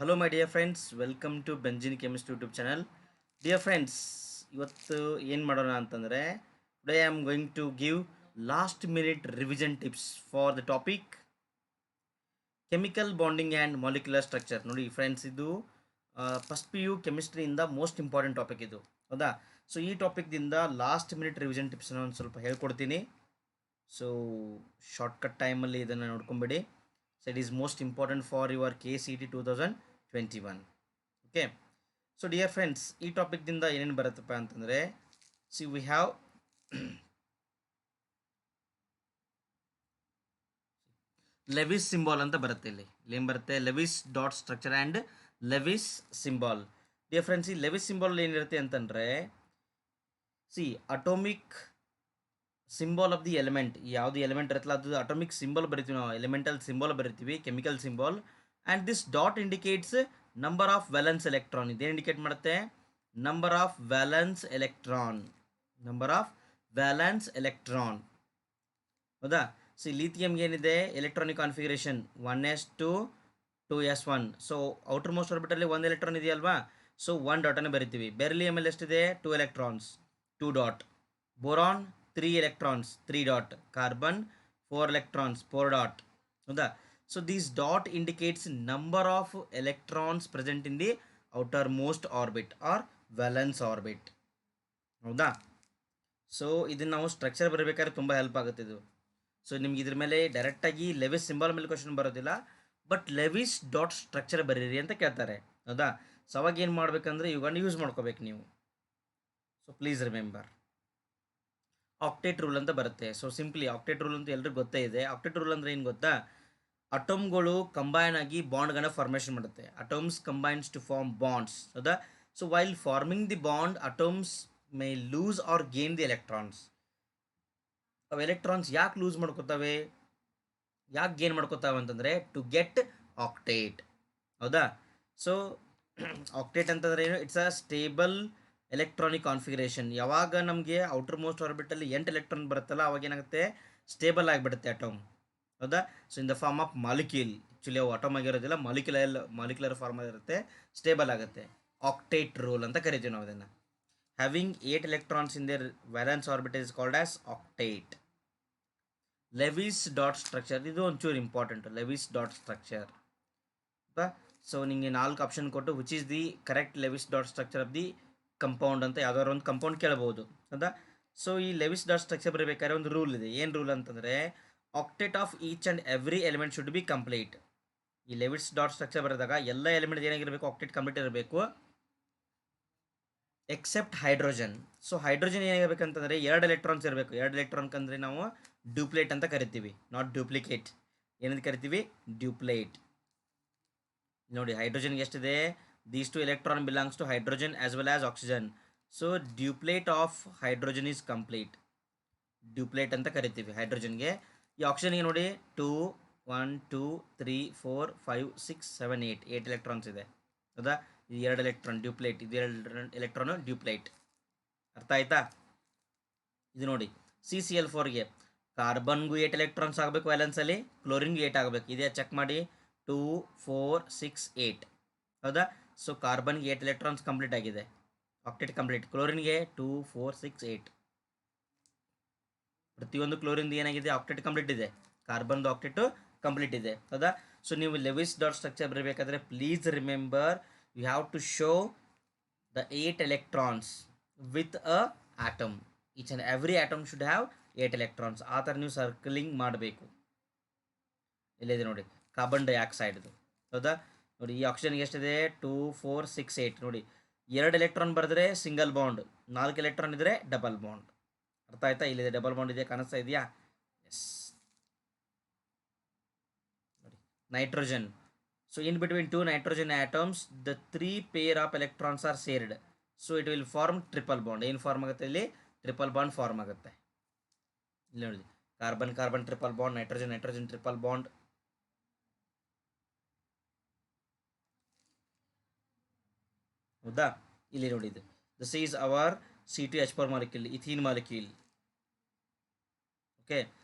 Hello my dear friends, welcome to Benzene Chemist YouTube channel. Dear friends, ಇವತ್ತು ಏನು ಮಾಡೋಣ ಅಂತಂದರೆ today I am going to give last minute revision tips for the topic chemical bonding and molecular structure. ನೋಡಿ friends, ಇದು first P U ಕೆಮಿಸ್ಟ್ರಿಯಿಂದ most important topic ಇದು, ಹೌದಾ? So ಈ ಟಾಪಿಕ್ದಿಂದ ಲಾಸ್ಟ್ ಮಿನಿಟ್ ರಿವಿಷನ್ ಟಿಪ್ಸ್ನ ಒಂದು ಸ್ವಲ್ಪ ಹೇಳ್ಕೊಡ್ತೀನಿ. ಸೊ ಶಾರ್ಟ್ಕಟ್ ಟೈಮಲ್ಲಿ ಇದನ್ನು ನೋಡ್ಕೊಂಬಿಡಿ. So it is most important for your KCET 2021. Okay, so dear friends, ಈ ಟಾಪಿಕ್ದಿಂದ ಏನೇನು ಬರುತ್ತಪ್ಪ ಅಂತಂದರೆ, see we have Lewis symbol ಅಂತ ಬರುತ್ತೆ. ಇಲ್ಲಿ ಏನು ಬರುತ್ತೆ? Lewis dot structure and Lewis symbol. Dear friends, ಈ ಲೆವಿಸ್ ಸಿಂಬಾಲ್ ಏನಿರುತ್ತೆ ಅಂತಂದರೆ, see atomic symbol of the element. ಯಾವುದು ಎಲಿಮೆಂಟ್ ಇರುತ್ತಲ್ಲ ಅದು ಅಟೋಮಿಕ್ ಸಿಂಬಲ್ ಬರಿತೀವಿ ನಾವು, ಎಲಿಮೆಂಟಲ್ ಸಿಂಬಲ್ ಬರಿತೀವಿ, chemical symbol. And this dot indicates number of valence electron. ಇದೇನು ಇಂಡಿಕೇಟ್ ಮಾಡುತ್ತೆ? Number of valence electron. Number of valence electron, ಹೌದಾ? ಸಿ ಲಿಥಿಯಮ್ಗೆ ಏನಿದೆ? Electronic configuration 1s2 2s1. So outermost ಆರ್ಬಿಟಲ್ಲಿ ಒಂದು ಎಲೆಕ್ಟ್ರಾನ್ ಇದೆಯಲ್ವಾ, ಸೊ 1 ಡಾಟನ್ನು ಬರಿತೀವಿ. ಬೆರಿಲಿಯಮಲ್ಲಿ ಎಷ್ಟಿದೆ? 2 electrons, 2 dot. Boron 3 electrons, 3 dot. Carbon 4 electrons, 4 dot. ಹೌದಾ? So these dot indicates number of electrons present in the outermost orbit or valence orbit, ಹೌದಾ? So ಇದನ್ನು ನಾವು structure ಬರಬೇಕಾದ್ರೆ ತುಂಬ ಹೆಲ್ಪ್ ಆಗುತ್ತೆ ಇದು. ಸೊ ನಿಮ್ಗೆ ಇದ್ರ ಮೇಲೆ ಡೈರೆಕ್ಟಾಗಿ ಲೆವಿಸ್ ಸಿಂಬಲ್ ಮೇಲೆ ಕ್ವಶನ್ ಬರೋದಿಲ್ಲ, ಬಟ್ ಲೆವಿಸ್ ಡಾಟ್ ಸ್ಟ್ರಕ್ಚರ್ ಬರೀರಿ ಅಂತ ಕೇಳ್ತಾರೆ, ಹೌದಾ? ಸೊ ಅವಾಗ ಏನು ಮಾಡ್ಬೇಕಂದ್ರೆ ಇವುಗಳನ್ನ ಯೂಸ್ ಮಾಡ್ಕೋಬೇಕು ನೀವು. So please remember octet rule ಅಂತ ಬರುತ್ತೆ. ಸೊ ಸಿಂಪ್ಲಿ ಆಕ್ಟೇಟ್ ರೂಲ್ ಅಂತ ಎಲ್ರಿಗೂ ಗೊತ್ತೇ ಇದೆ. ಆಕ್ಟೇಟ್ ರೂಲ್ ಅಂದರೆ ಏನು ಗೊತ್ತಾ? ಅಟೋಮ್ಗಳು ಕಂಬೈನ್ ಆಗಿ ಬಾಂಡ್ಗಳನ್ನ ಫಾರ್ಮೇಷನ್ ಮಾಡುತ್ತೆ. Atoms combines to form bonds, ಹೌದಾ? So while forming the bond atoms may lose or gain the electrons. ಅವು ಎಲೆಕ್ಟ್ರಾನ್ಸ್ ಯಾಕೆ ಲೂಸ್ ಮಾಡ್ಕೋತಾವೆ, ಯಾಕೆ ಗೇನ್ ಮಾಡ್ಕೋತಾವೆ ಅಂತಂದರೆ ಟು ಗೆಟ್ ಆಕ್ಟೇಟ್, ಹೌದಾ? ಸೊ ಆಕ್ಟೇಟ್ ಅಂತಂದರೆ ಏನು? It's a stable electronic configuration. ಯಾವಾಗ ನಮಗೆ ಔಟರ್ ಮೋಸ್ಟ್ ಆರ್ಬಿಟಲ್ಲಿ 8 ಎಲೆಕ್ಟ್ರಾನ್ ಬರುತ್ತಲ್ಲ, ಅವಾಗ ಏನಾಗುತ್ತೆ? ಸ್ಟೇಬಲ್ ಆಗಿಬಿಡುತ್ತೆ ಅಟೋಮ್, ಹೌದಾ? So in the form of molecule. Actually ಅವು ಅಟೋಮ್ ಆಗಿರೋದಿಲ್ಲ, ಮಾಲಿಕ್ಯುಲರ್ ಫಾರ್ಮ್ ಆಗಿರುತ್ತೆ, ಸ್ಟೇಬಲ್ ಆಗುತ್ತೆ. ಆಕ್ಟೇಟ್ ರೂಲ್ ಅಂತ ಕರಿತೀವಿ ನಾವು ಇದನ್ನು. Having 8 electrons in their valence orbit is called as octet. Lewis dot structure, ಇದು ಒಂಚೂರು ಇಂಪಾರ್ಟೆಂಟ್. ಲೆವಿಸ್ ಡಾಟ್ ಸ್ಟ್ರಕ್ಚರ್, ಹೌದಾ? ಸೊ ನಿಮಗೆ 4 ಆಪ್ಷನ್ ಕೊಟ್ಟು which is the correct Lewis dot structure of the compound ಅಂತ ಯಾವ್ದಾದ್ರು ಒಂದು ಕಂಪೌಂಡ್ ಕೇಳ್ಬೋದು, ಹೌದಾ? ಸೊ ಈ ಲೆವಿಸ್ ಡಾಟ್ ಸ್ಟ್ರಕ್ಚರ್ ಬರಬೇಕಾದ್ರೆ ಒಂದು ರೂಲ್ ಇದೆ. ಏನು ರೂಲ್ ಅಂತಂದರೆ, octet of each and every element should be complete. ಈ ಲೆವಿಸ್ ಡಾಟ್ ಸ್ಟ್ರಕ್ಚರ್ ಬರೆದಾಗ ಎಲ್ಲ ಎಲಿಮೆಂಟ್ ಏನಾಗಿರಬೇಕು? ಆಕ್ಟೇಟ್ ಕಂಪ್ಲೀಟ್ ಇರಬೇಕು, ಎಕ್ಸೆಪ್ಟ್ ಹೈಡ್ರೋಜನ್. ಸೊ ಹೈಡ್ರೋಜನ್ ಏನಾಗಿರ್ಬೇಕಂತಂದರೆ 2 ಎಲೆಕ್ಟ್ರಾನ್ಸ್ ಇರಬೇಕು. 2 ಎಲೆಕ್ಟ್ರಾನ್ಸ್ ಅಂದರೆ ನಾವು ಡ್ಯೂಪ್ಲೇಟ್ ಅಂತ ಕರಿತೀವಿ, ನಾಟ್ ಡ್ಯೂಪ್ಲಿಕೇಟ್. ಏನಂತ ಕರಿತೀವಿ? ಡ್ಯೂಪ್ಲೇಟ್. ನೋಡಿ ಹೈಡ್ರೋಜನ್ಗೆ ಎಷ್ಟಿದೆ? These 2 electron belongs to hydrogen as well as oxygen. So duplet of hydrogen is complete. Duplet ಅಂತ ಕರಿತೀವಿ ಹೈಡ್ರೋಜನ್ಗೆ. ಈ ಆಕ್ಸಿಜನ್ಗೆ ನೋಡಿ 2 1 2 3 4 5 6 7 8 ಎಲೆಕ್ಟ್ರಾನ್ಸ್ ಇದೆ, ಹೌದಾ? ಇದು 2 ಎಲೆಕ್ಟ್ರಾನ್ ಡ್ಯೂಪ್ಲೇಟ್, ಇದು 2 ಎಲೆಕ್ಟ್ರಾನು ಡ್ಯೂಪ್ಲೇಟ್. ಅರ್ಥ ಆಯ್ತಾ? ಇದು ನೋಡಿ CCl4ಗೆ ಕಾರ್ಬನ್ಗೂ 8 ಎಲೆಕ್ಟ್ರಾನ್ಸ್ ಆಗಬೇಕು ವ್ಯಾಲೆನ್ಸಲ್ಲಿ, ಕ್ಲೋರಿನ್ಗೂ 8 ಆಗಬೇಕು. ಇದೇ ಚೆಕ್ ಮಾಡಿ, 2 4 6 8, ಹೌದಾ? ಸೊ ಕಾರ್ಬನ್ಗೆ 8 ಎಲೆಕ್ಟ್ರಾನ್ಸ್ ಕಂಪ್ಲೀಟ್ ಆಗಿದೆ, ಆಕ್ಟೇಟ್ ಕಂಪ್ಲೀಟ್. ಕ್ಲೋರಿನ್ಗೆ 2 4 6 8, ಪ್ರತಿಯೊಂದು ಕ್ಲೋರಿನ್ದು ಏನಾಗಿದೆ? ಆಕ್ಟೇಟ್ ಕಂಪ್ಲೀಟ್ ಇದೆ. ಕಾರ್ಬನ್ದು ಆಕ್ಟೇಟು ಕಂಪ್ಲೀಟ್ ಇದೆ, ಹೌದಾ? ಸೊ ನೀವು ಲೆವಿಸ್ ಡಾಟ್ ಸ್ಟ್ರಕ್ಚರ್ ಬರಬೇಕಾದ್ರೆ please remember you have to show the 8 electrons with a atom. Each and every atom should have 8 electrons. ಆ ಥರ ನೀವು ಸರ್ಕಲಿಂಗ್ ಮಾಡಬೇಕು. ಇಲ್ಲಿದೆ ನೋಡಿ ಕಾರ್ಬನ್ ಡೈಆಕ್ಸೈಡ್ದು, ಹೌದಾ? ನೋಡಿ ಈ ಆಕ್ಸಿಜನ್ಗೆ ಎಷ್ಟಿದೆ? 2 4 6 8. ನೋಡಿ 2 ಎಲೆಕ್ಟ್ರಾನ್ ಬರೆದ್ರೆ ಸಿಂಗಲ್ ಬಾಂಡ್, 4 ಎಲೆಕ್ಟ್ರಾನ್ ಇದ್ದರೆ ಡಬಲ್ ಬಾಂಡ್. ಅರ್ಥ ಆಯ್ತಾ? ಇಲ್ಲಿದೆ ಡಬಲ್ ಬಾಂಡ್ ಇದೆ, ಕಾಣಿಸ್ತಾ ಇದೆಯಾ? ಎಸ್. ನೋಡಿ nitrogen. So in between 2 nitrogen atoms the 3 pair of electrons are shared. So it will form triple bond. ಏನು ಫಾರ್ಮ್ ಆಗುತ್ತೆ? ಇಲ್ಲಿ ಟ್ರಿಪಲ್ ಬಾಂಡ್ ಫಾರ್ಮ್ ಆಗುತ್ತೆ. ಇಲ್ಲಿ ನೋಡಿ carbon carbon triple bond, nitrogen nitrogen triple bond, ಹೌದಾ? ಇಲ್ಲಿ ನೋಡಿದ್ದು this is our C2H4 molecule, ethene molecule. Okay,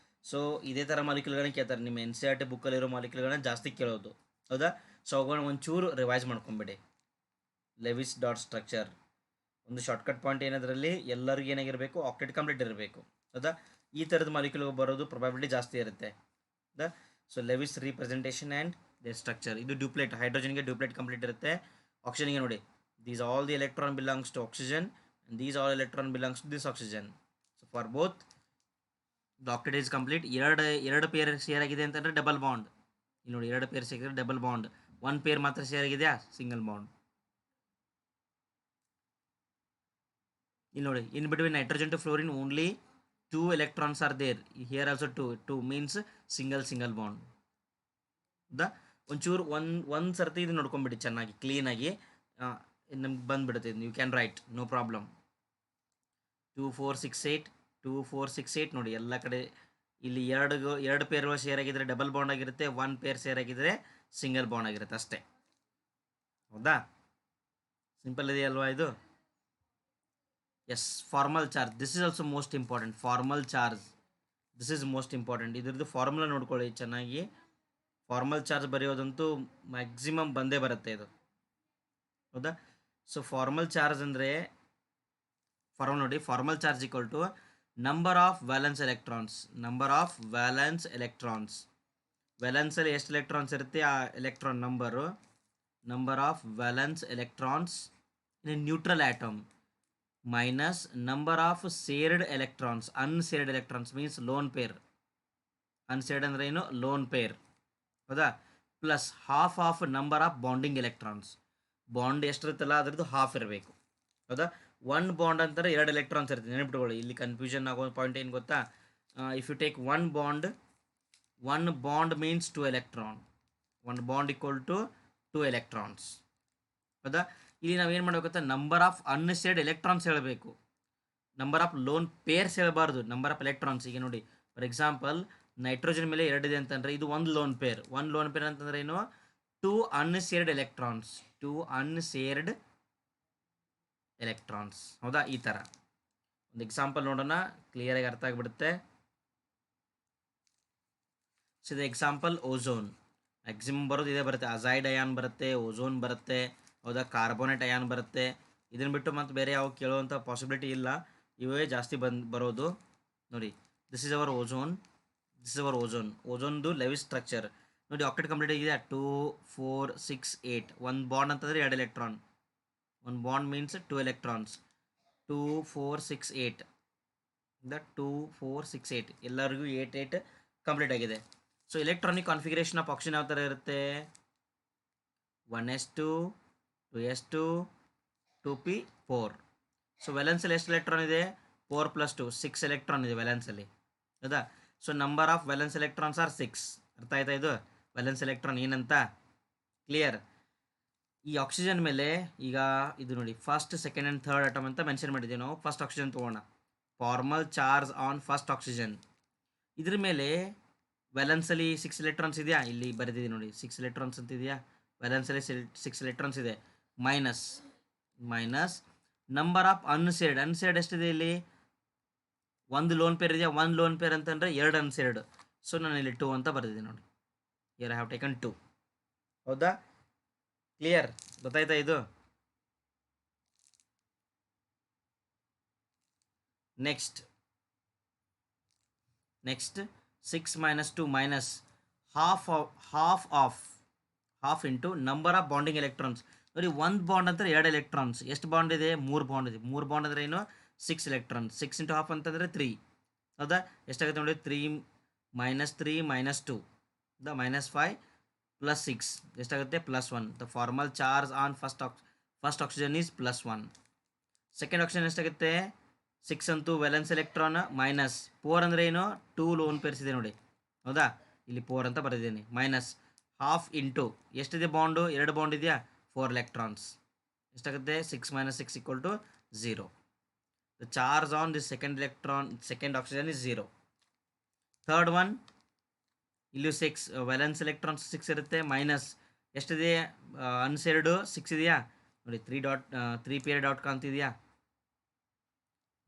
so ಇದೇ ಥರ ಮಾಲಿಕ್ಯೂಲ್ಗಳನ್ನ ಕೇಳ್ತಾರೆ ನಿಮ್ಮ NCERT ಬುಕ್ಕಲ್ಲಿರೋ ಮಾಲಿಕ್ಯೂಲ್ಗಳನ್ನ ಜಾಸ್ತಿ ಕೇಳೋದು, ಹೌದಾ? ಸೊ ಅವುಗಳನ್ನ ಒಂಚೂರು ರಿವೈಸ್ ಮಾಡ್ಕೊಂಬಿಡಿ. ಲೆವಿಸ್ ಡಾಟ್ ಸ್ಟ್ರಕ್ಚರ್ ಒಂದು ಶಾರ್ಟ್ಕಟ್ ಪಾಯಿಂಟ್ ಏನದರಲ್ಲಿ ಎಲ್ಲರಿಗೂ ಏನಾಗಿರಬೇಕು, ಆಕ್ಟೇಟ್ ಕಂಪ್ಲೀಟ್ ಇರಬೇಕು. ಹೌದಾ? ಈ ಥರದ ಮಾಲಿಕ್ಯೂಲ್ಗೆ ಬರೋದು ಪ್ರೊಬಾಬಿಲಿಟಿ ಜಾಸ್ತಿ ಇರುತ್ತೆ. ಹೌದಾ? So Lewis representation and the structure. ಇದು ಡ್ಯೂಪ್ಲೇಟ್, ಹೈಡ್ರೋಜನ್ಗೆ ಡ್ಯೂಪ್ಲೇಟ್ ಕಂಪ್ಲೀಟ್ ಇರುತ್ತೆ. ಆಕ್ಸಿಜನ್ಗೆ ನೋಡಿ, these all the electron belongs to oxygen and these all electron belongs to this oxygen. So for both the octet is complete. ಎರಡು pair share ಆಗಿದೆ ಅಂತಂದರೆ double bond. ಇಲ್ಲಿ ನೋಡಿ, ಎರಡು ಪೇರ್ ಸಿಕ್ಕಿದ್ರೆ ಡಬಲ್ ಬಾಂಡ್. ಒನ್ ಪೇರ್ ಮಾತ್ರ share ಆಗಿದೆಯಾ, single bond. ಇಲ್ಲಿ ನೋಡಿ, in between nitrogen to fluorine only 2 electrons are there. Here also 2 means single bond. ಹೌದಾ? ಒಂಚೂರು ಒಂದು ಸರ್ತಿ ಇದು ನೋಡ್ಕೊಂಬಿಡಿ ಚೆನ್ನಾಗಿ ಕ್ಲೀನಾಗಿ, ನಮ್ಗೆ ಬಂದುಬಿಡುತ್ತೆ. You can write, no problem. 2 4 6 8 2 4 6 8 ನೋಡಿ, ಎಲ್ಲ ಕಡೆ ಇಲ್ಲಿ ಎರಡು ಪೇರ್ಗಳು ಶೇರ್ ಆಗಿದ್ರೆ ಡಬಲ್ ಬಾಂಡ್ ಆಗಿರುತ್ತೆ, 1 ಪೇರ್ ಶೇರ್ ಆಗಿದ್ರೆ ಸಿಂಗಲ್ ಬಾಂಡ್ ಆಗಿರುತ್ತೆ ಅಷ್ಟೇ. ಹೌದಾ? ಸಿಂಪಲ್ ಇದೆಯಲ್ವಾ ಇದು? Yes, formal charge, this is also most important. Formal charge, this is most important. ಇದ್ರದ್ದು ಫಾರ್ಮುಲಾ ನೋಡ್ಕೊಳ್ಳಿ ಚೆನ್ನಾಗಿ. ಫಾರ್ಮಲ್ ಚಾರ್ಜ್ ಬರೆಯೋದಂತೂ ಮ್ಯಾಕ್ಸಿಮಮ್ ಬಂದೇ ಬರುತ್ತೆ ಇದು. ಹೌದಾ? ಸೊ ಫಾರ್ಮಲ್ ಚಾರ್ಜ್ ಅಂದರೆ ನೋಡಿ, formal charge equal to number of valence electrons. Number of valence electrons, ವ್ಯಾಲೆನ್ಸಲ್ಲಿ ಎಷ್ಟು ಎಲೆಕ್ಟ್ರಾನ್ಸ್ ಇರುತ್ತೆ ಆ electron number. Number of valence electrons in a neutral atom minus number of shared electrons. Unshared electrons means lone pair. Unshared ಅಂದರೆ ಏನು, lone pair. ಹೌದಾ? Plus half of number of bonding electrons. Bond ಎಷ್ಟಿರುತ್ತಲ್ಲ ಅದರದ್ದು half ಇರಬೇಕು. ಹೌದಾ? One bond ಅಂತಾರೆ 2 electrons ಇರ್ತದೆ, ನೆನಪಿಟ್ಕೊಳ್ಳಿ. ಇಲ್ಲಿ ಕನ್ಫ್ಯೂಷನ್ ಆಗೋ ಪಾಯಿಂಟ್ ಏನು ಗೊತ್ತಾ, if you take one bond means 2 electron. One bond equal to 2 electrons. ಹೌದಾ? ಇಲ್ಲಿ ನಾವು ಏನು ಮಾಡಬೇಕು ಗೊತ್ತಾ, ನಂಬರ್ ಆಫ್ ಅನ್ಸೇರ್ಡ್ ಎಲೆಕ್ಟ್ರಾನ್ಸ್ ಹೇಳಬೇಕು, ನಂಬರ್ ಆಫ್ ಲೋನ್ ಪೇರ್ಸ್ ಹೇಳಬಾರ್ದು, ನಂಬರ್ ಆಫ್ ಎಲೆಕ್ಟ್ರಾನ್ಸ್. ಈಗ ನೋಡಿ, ಫಾರ್ ಎಕ್ಸಾಂಪಲ್ ನೈಟ್ರೋಜನ್ ಮೇಲೆ 2 ಇದೆ ಅಂತಂದರೆ ಇದು ಒಂದು ಲೋನ್ ಪೇರ್. ಅಂತಂದರೆ ಏನು, 2 ಅನ್ಸೇರ್ಡ್ ಎಲೆಕ್ಟ್ರಾನ್ಸ್. 2 ಅನ್ಸೇರ್ಡ್ ಎಲೆಕ್ಟ್ರಾನ್ಸ್. ಹೌದಾ? ಈ ಥರ ಒಂದು ಎಕ್ಸಾಂಪಲ್ ನೋಡೋಣ, ಕ್ಲಿಯರಾಗಿ ಅರ್ಥ ಆಗಿಬಿಡುತ್ತೆ. ಸೊ ಇದು ಎಕ್ಸಾಂಪಲ್ ಓಝೋನ್. ಮ್ಯಾಕ್ಸಿಮಮ್ ಬರೋದು ಇದೇ ಬರುತ್ತೆ. ಅಜೈಡ್ ಅಯಾನ್ ಬರುತ್ತೆ, ಓಝೋನ್ ಬರುತ್ತೆ. ಹೌದಾ? ಕಾರ್ಬೋನೇಟ್ ಅಯಾನ್ ಬರುತ್ತೆ. ಇದನ್ನು ಬಿಟ್ಟು ಮತ್ತು ಬೇರೆ ಯಾವ ಕೇಳುವಂಥ ಪಾಸಿಬಿಲಿಟಿ ಇಲ್ಲ, ಇವೇ ಜಾಸ್ತಿ ಬರೋದು. ನೋಡಿ, ದಿಸ್ ಇಸ್ ಅವರ್ ಓಝೋನ್. ಓಝೋನ್ದು ಲೆವಿಸ್ ಸ್ಟ್ರಕ್ಚರ್ ನೋಡಿ, ಆಕ್ಟೇಟ್ ಕಂಪ್ಲೀಟ್ ಆಗಿದೆ. 2 4 6 8. ಒಂದು ಬಾಂಡ್ ಅಂತಂದರೆ 2 electron. One bond means 2 electrons. 2 4 6 8 2 4 6 8 ಎಲ್ಲರಿಗೂ 8 8 ಕಂಪ್ಲೀಟ್ ಆಗಿದೆ. So electronic configuration of oxygen ಯಾವ ಥರ ಇರುತ್ತೆ, 1s2 2s2 2p4. ಸೊ ವ್ಯಾಲೆನ್ಸಲ್ಲಿ ಎಷ್ಟು ಎಲೆಕ್ಟ್ರಾನ್ ಇದೆ, 4 + 2 6 ಎಲೆಕ್ಟ್ರಾನ್ ಇದೆ ವ್ಯಾಲೆನ್ಸಲ್ಲಿ. ಹೌದಾ? So number of valence electrons are 6. ಅರ್ಥ ಆಯ್ತಾ ಇದು ವ್ಯಾಲೆನ್ಸ್ ಎಲೆಕ್ಟ್ರಾನ್ ಏನಂತ? ಕ್ಲಿಯರ್? ಈ ಆಕ್ಸಿಜನ್ ಮೇಲೆ ಈಗ ಇದು ನೋಡಿ, first second and third atom ಅಂತ ಮೆನ್ಷನ್ ಮಾಡಿದ್ದೀವಿ ನಾವು. ಫಸ್ಟ್ ಆಕ್ಸಿಜನ್ ತೊಗೋಣ. Formal charge on first oxygen. ಇದ್ರ ಮೇಲೆ ವ್ಯಾಲೆನ್ಸಲ್ಲಿ 6 ಎಲೆಕ್ಟ್ರಾನ್ಸ್ ಇದೆಯಾ, ಇಲ್ಲಿ ಬರೆದಿದ್ದೀನಿ ನೋಡಿ, 6 ಎಲೆಕ್ಟ್ರಾನ್ಸ್ ಅಂತ ಇದೆಯಾ, ವ್ಯಾಲೆನ್ಸಲ್ಲಿ 6 ಎಲೆಕ್ಟ್ರಾನ್ಸ್ ಇದೆ. ಮೈನಸ್ ನಂಬರ್ ಆಫ್ ಅನ್ಸೇರ್ಡ್ ಎಷ್ಟಿದೆ ಇಲ್ಲಿ, ಒಂದು ಲೋನ್ ಪೇರ್ ಇದೆಯಾ, ಒಂದು ಲೋನ್ ಪೇರ್ ಅಂತಂದರೆ 2 ಅನ್ಸೇರ್ಡ್. ಸೊ ನಾನು ಇಲ್ಲಿ 2 ಅಂತ ಬರೆದಿದ್ದೀನಿ ನೋಡಿ. Here I have taken 2. ಹೌದಾ? ಕ್ಲಿಯರ್? ಗೊತ್ತಾಯ್ತಾ ಇದು? Next 6 - 2 minus half into number of bonding electrons. ನೋಡಿ, ಒಂದು ಬಾಂಡ್ ಅಂತ 2 ಎಲೆಕ್ಟ್ರಾನ್ಸ್. ಎಷ್ಟು ಬಾಂಡ್ ಇದೆ, 3 ಬಾಂಡ್ ಇದೆ. 3 ಬಾಂಡ್ ಅಂದರೆ ಏನು, 6 ಎಲೆಕ್ಟ್ರಾನ್ಸ್. 6 × ಹಾಫ್ ಅಂತಂದರೆ 3. ಹೌದಾ? ಎಷ್ಟಾಗುತ್ತೆ ನೋಡಿ, 3 - 3 - 2 -5 + 6 ಎಷ್ಟಾಗುತ್ತೆ, +1. The formal charge on first oxygen is +1. Second oxygen ಎಷ್ಟಾಗುತ್ತೆ, 6 ಅಂತೂ ವ್ಯಾಲೆನ್ಸ್ ಎಲೆಕ್ಟ್ರಾನ್, -4 ಅಂದರೆ ಏನು, 2 ಲೋನ್ ಪೇರ್ಸ್ ಇದೆ ನೋಡಿ. ಹೌದಾ? ಇಲ್ಲಿ 4 ಅಂತ ಬರೆದಿದ್ದೀನಿ. ಮೈನಸ್ ಹಾಫ್ ಇಂಟು ಎಷ್ಟಿದೆ ಬಾಂಡು, 2 ಬಾಂಡ್ ಇದೆಯಾ, 4 ಎಲೆಕ್ಟ್ರಾನ್ಸ್. ಎಷ್ಟಾಗುತ್ತೆ, 6 - 6 = 0. The charge on this second oxygen is 0. Third one, ಇಲ್ಲೂ 6 ವ್ಯಾಲೆನ್ಸ್ ಎಲೆಕ್ಟ್ರಾನ್ಸ್ 6 ಇರುತ್ತೆ. ಮೈನಸ್ ಎಷ್ಟಿದೆ, ಅನ್ಸೇರ್ಡು 6 ಇದೆಯಾ ನೋಡಿ, 3 ಪೇರ್ ಡಾಟ್ ಕಾಣ್ತಿದೆಯಾ,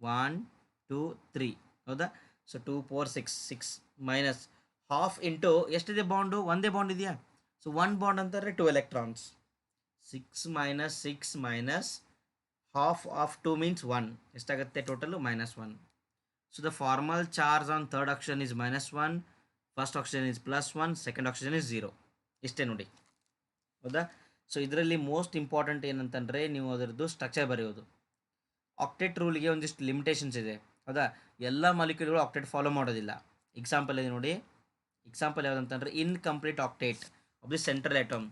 1 2 3. ಹೌದಾ? ಸೊ 2 4 6 ಮೈನಸ್ ಹಾಫ್ ಇಂಟು ಎಷ್ಟಿದೆ ಬಾಂಡು, ಒಂದೇ ಬಾಂಡ್ ಇದೆಯಾ, ಸೊ ಒನ್ ಬಾಂಡ್ ಅಂತಂದರೆ 2 electrons. 6 minus half of 2 means 1, ಎಷ್ಟಾಗುತ್ತೆ total -1. So the formal charge on third oxygen is -1, first oxygen is +1, second oxygen is 0. ಇಷ್ಟೇ ನೋಡಿ, ಹೌದಾ. So ಇದರಲ್ಲಿ ಮೋಸ್ಟ್ ಇಂಪಾರ್ಟೆಂಟ್ ಏನಂತಂದರೆ ನೀವು ಅದರದ್ದು ಸ್ಟ್ರಕ್ಚರ್ ಬರೆಯೋದು. ಆಕ್ಟೇಟ್ ರೂಲ್ಗೆ ಒಂದಿಷ್ಟು ಲಿಮಿಟೇಷನ್ಸ್ ಇದೆ, ಹೌದಾ. ಎಲ್ಲ ಮಾಲಿಕ್ಯೂಲ್ಗಳು ಆಕ್ಟೇಟ್ ಫಾಲೋ ಮಾಡೋದಿಲ್ಲ. ಎಕ್ಸಾಂಪಲ್ ಇದೆ ನೋಡಿ, ಎಕ್ಸಾಂಪಲ್ ಯಾವುದಂತಂದರೆ incomplete octet of the central atom.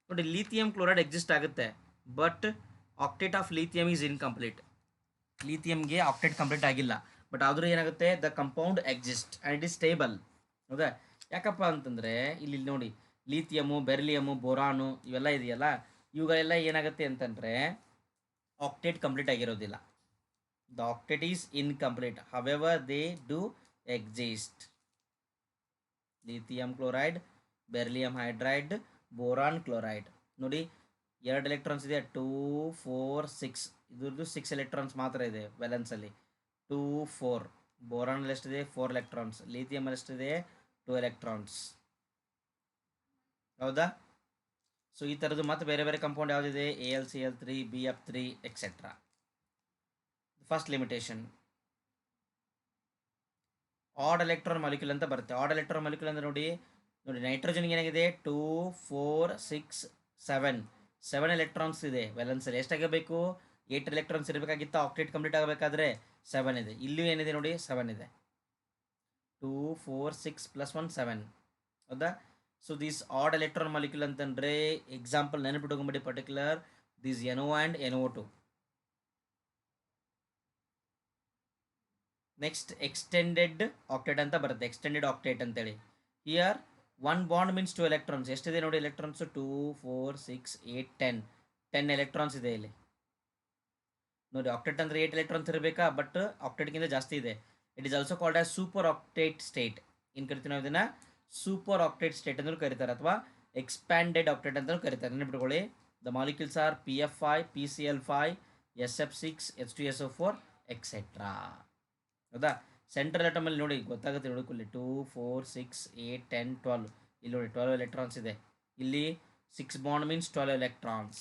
ನೋಡಿ, ಲಿಥಿಯಂ ಕ್ಲೋರೈಡ್ ಎಕ್ಸಿಸ್ಟ್ ಆಗುತ್ತೆ, but octet of lithium is incomplete. ಲಿಥಿಯಂಗೆ ಆಕ್ಟೇಟ್ ಕಂಪ್ಲೀಟ್ ಆಗಿಲ್ಲ, ಬಟ್ ಆದರೂ ಏನಾಗುತ್ತೆ, the compound exist and it is stable, ಹೌದಾ. ಯಾಕಪ್ಪ ಅಂತಂದರೆ ಇಲ್ಲಿ ನೋಡಿ, ಲಿಥಿಯಮು, ಬೆರಿಲಿಯಮು, ಬೋರಾನು ಇವೆಲ್ಲ ಇದೆಯಲ್ಲ, ಇವುಗಳೆಲ್ಲ ಏನಾಗುತ್ತೆ ಅಂತಂದರೆ ಆಕ್ಟೇಟ್ ಕಂಪ್ಲೀಟ್ ಆಗಿರೋದಿಲ್ಲ. The octet is incomplete, however they do exist. Lithium chloride, beryllium hydride, boron chloride. ನೋಡಿ, 2 ಎಲೆಕ್ಟ್ರಾನ್ಸ್ ಇದೆ, 2 4 6. ಇದ್ರದ್ದು 6 ಎಲೆಕ್ಟ್ರಾನ್ಸ್ ಮಾತ್ರ ಇದೆ ವ್ಯಾಲೆನ್ಸಲ್ಲಿ, 2 4. ಬೋರಾನಲ್ಲಿ ಎಷ್ಟಿದೆ, 4 ಎಲೆಕ್ಟ್ರಾನ್ಸ್. ಲಿಥಿಯಮಲ್ಲಿ ಎಷ್ಟಿದೆ, 2 ಎಲೆಕ್ಟ್ರಾನ್ಸ್, ಹೌದಾ. ಸೊ ಈ ಥರದ್ದು ಮತ್ತೆ ಬೇರೆ ಬೇರೆ ಕಂಪೌಂಡ್ ಯಾವುದಿದೆ, AlCl3, BF3 etcetera. First limitation, odd electron molecule ಅಂತ ಬರುತ್ತೆ. ಆಡ್ ಎಲೆಕ್ಟ್ರಾನ್ ಮಾಲಿಕ್ಯೂಲ್ ಅಂದರೆ ನೋಡಿ, ನೈಟ್ರೋಜನ್ಗೆ ಏನಾಗಿದೆ, 2 4 6 7 ಎಲೆಕ್ಟ್ರಾನ್ಸ್ ಇದೆ ವ್ಯಾಲೆನ್ಸಲ್ಲಿ. ಎಷ್ಟಾಗಬೇಕು, 8 ಎಲೆಕ್ಟ್ರಾನ್ಸ್ ಇರಬೇಕಾಗಿತ್ತು ಆಕ್ಟೇಟ್ ಕಂಪ್ಲೀಟ್ ಆಗಬೇಕಾದ್ರೆ, 7 ಇದೆ. ಇಲ್ಲೂ ಏನಿದೆ ನೋಡಿ, 7 ಇದೆ. 2 4 6 + 1 7, ಹೌದಾ. So this odd electron molecule ಅಂತಂದರೆ ಎಕ್ಸಾಂಪಲ್ ನೆನಪಿಟ್ಕೊಂಬಿಡಿ, particular this NO and NO2. Next extended octet ಅಂತ ಬರುತ್ತೆ, ಎಕ್ಸ್ಟೆಂಡೆಡ್ ಆಕ್ಟೇಟ್ ಅಂತೇಳಿ. Here 1 bond means 2 electrons. ಎಷ್ಟಿದೆ ನೋಡಿ ಎಲೆಕ್ಟ್ರಾನ್ಸ್, 2 4 6 8 10 ಎಲೆಕ್ಟ್ರಾನ್ಸ್ ಇದೆ ಇಲ್ಲಿ. ನೋಡಿ, ಆಕ್ಟೇಟ್ ಅಂದರೆ 8 ಎಲೆಕ್ಟ್ರಾನ್ಸ್ ಇರಬೇಕಾ, ಬಟ್ ಆಕ್ಟೇಟ್ಗಿಂತ ಜಾಸ್ತಿ ಇದೆ. It is also called as super octet state. ಏನು ಕರಿತೀವಿ ನಾವು ಇದನ್ನು, ಸೂಪರ್ ಆಕ್ಟೇಟ್ ಸ್ಟೇಟ್ ಅಂದ್ರೂ ಕರೀತಾರೆ, ಅಥವಾ ಎಕ್ಸ್ಪ್ಯಾಂಡೆಡ್ ಆಕ್ಟೇಟ್ ಅಂತಲೂ ಕರೀತಾರೆ. ನೆನಪಿಟ್ಕೊಳ್ಳಿ, the molecules are PF5, PCl5, SF6, H2SO4 etcetera, ಹೌದಾ. ಸೆಂಟ್ರಲ್ ಆಟಮಲ್ಲಿ ನೋಡಿ ಗೊತ್ತಾಗುತ್ತೆ, ನೋಡಿಕೊಳ್ಳಿ, 2 4 6 8 10 12. ಇಲ್ಲಿ ನೋಡಿ 12 ಎಲೆಕ್ಟ್ರಾನ್ಸ್ ಇದೆ. ಇಲ್ಲಿ 6 ಬಾಂಡ್ ಮೀನ್ಸ್ 12 ಎಲೆಕ್ಟ್ರಾನ್ಸ್.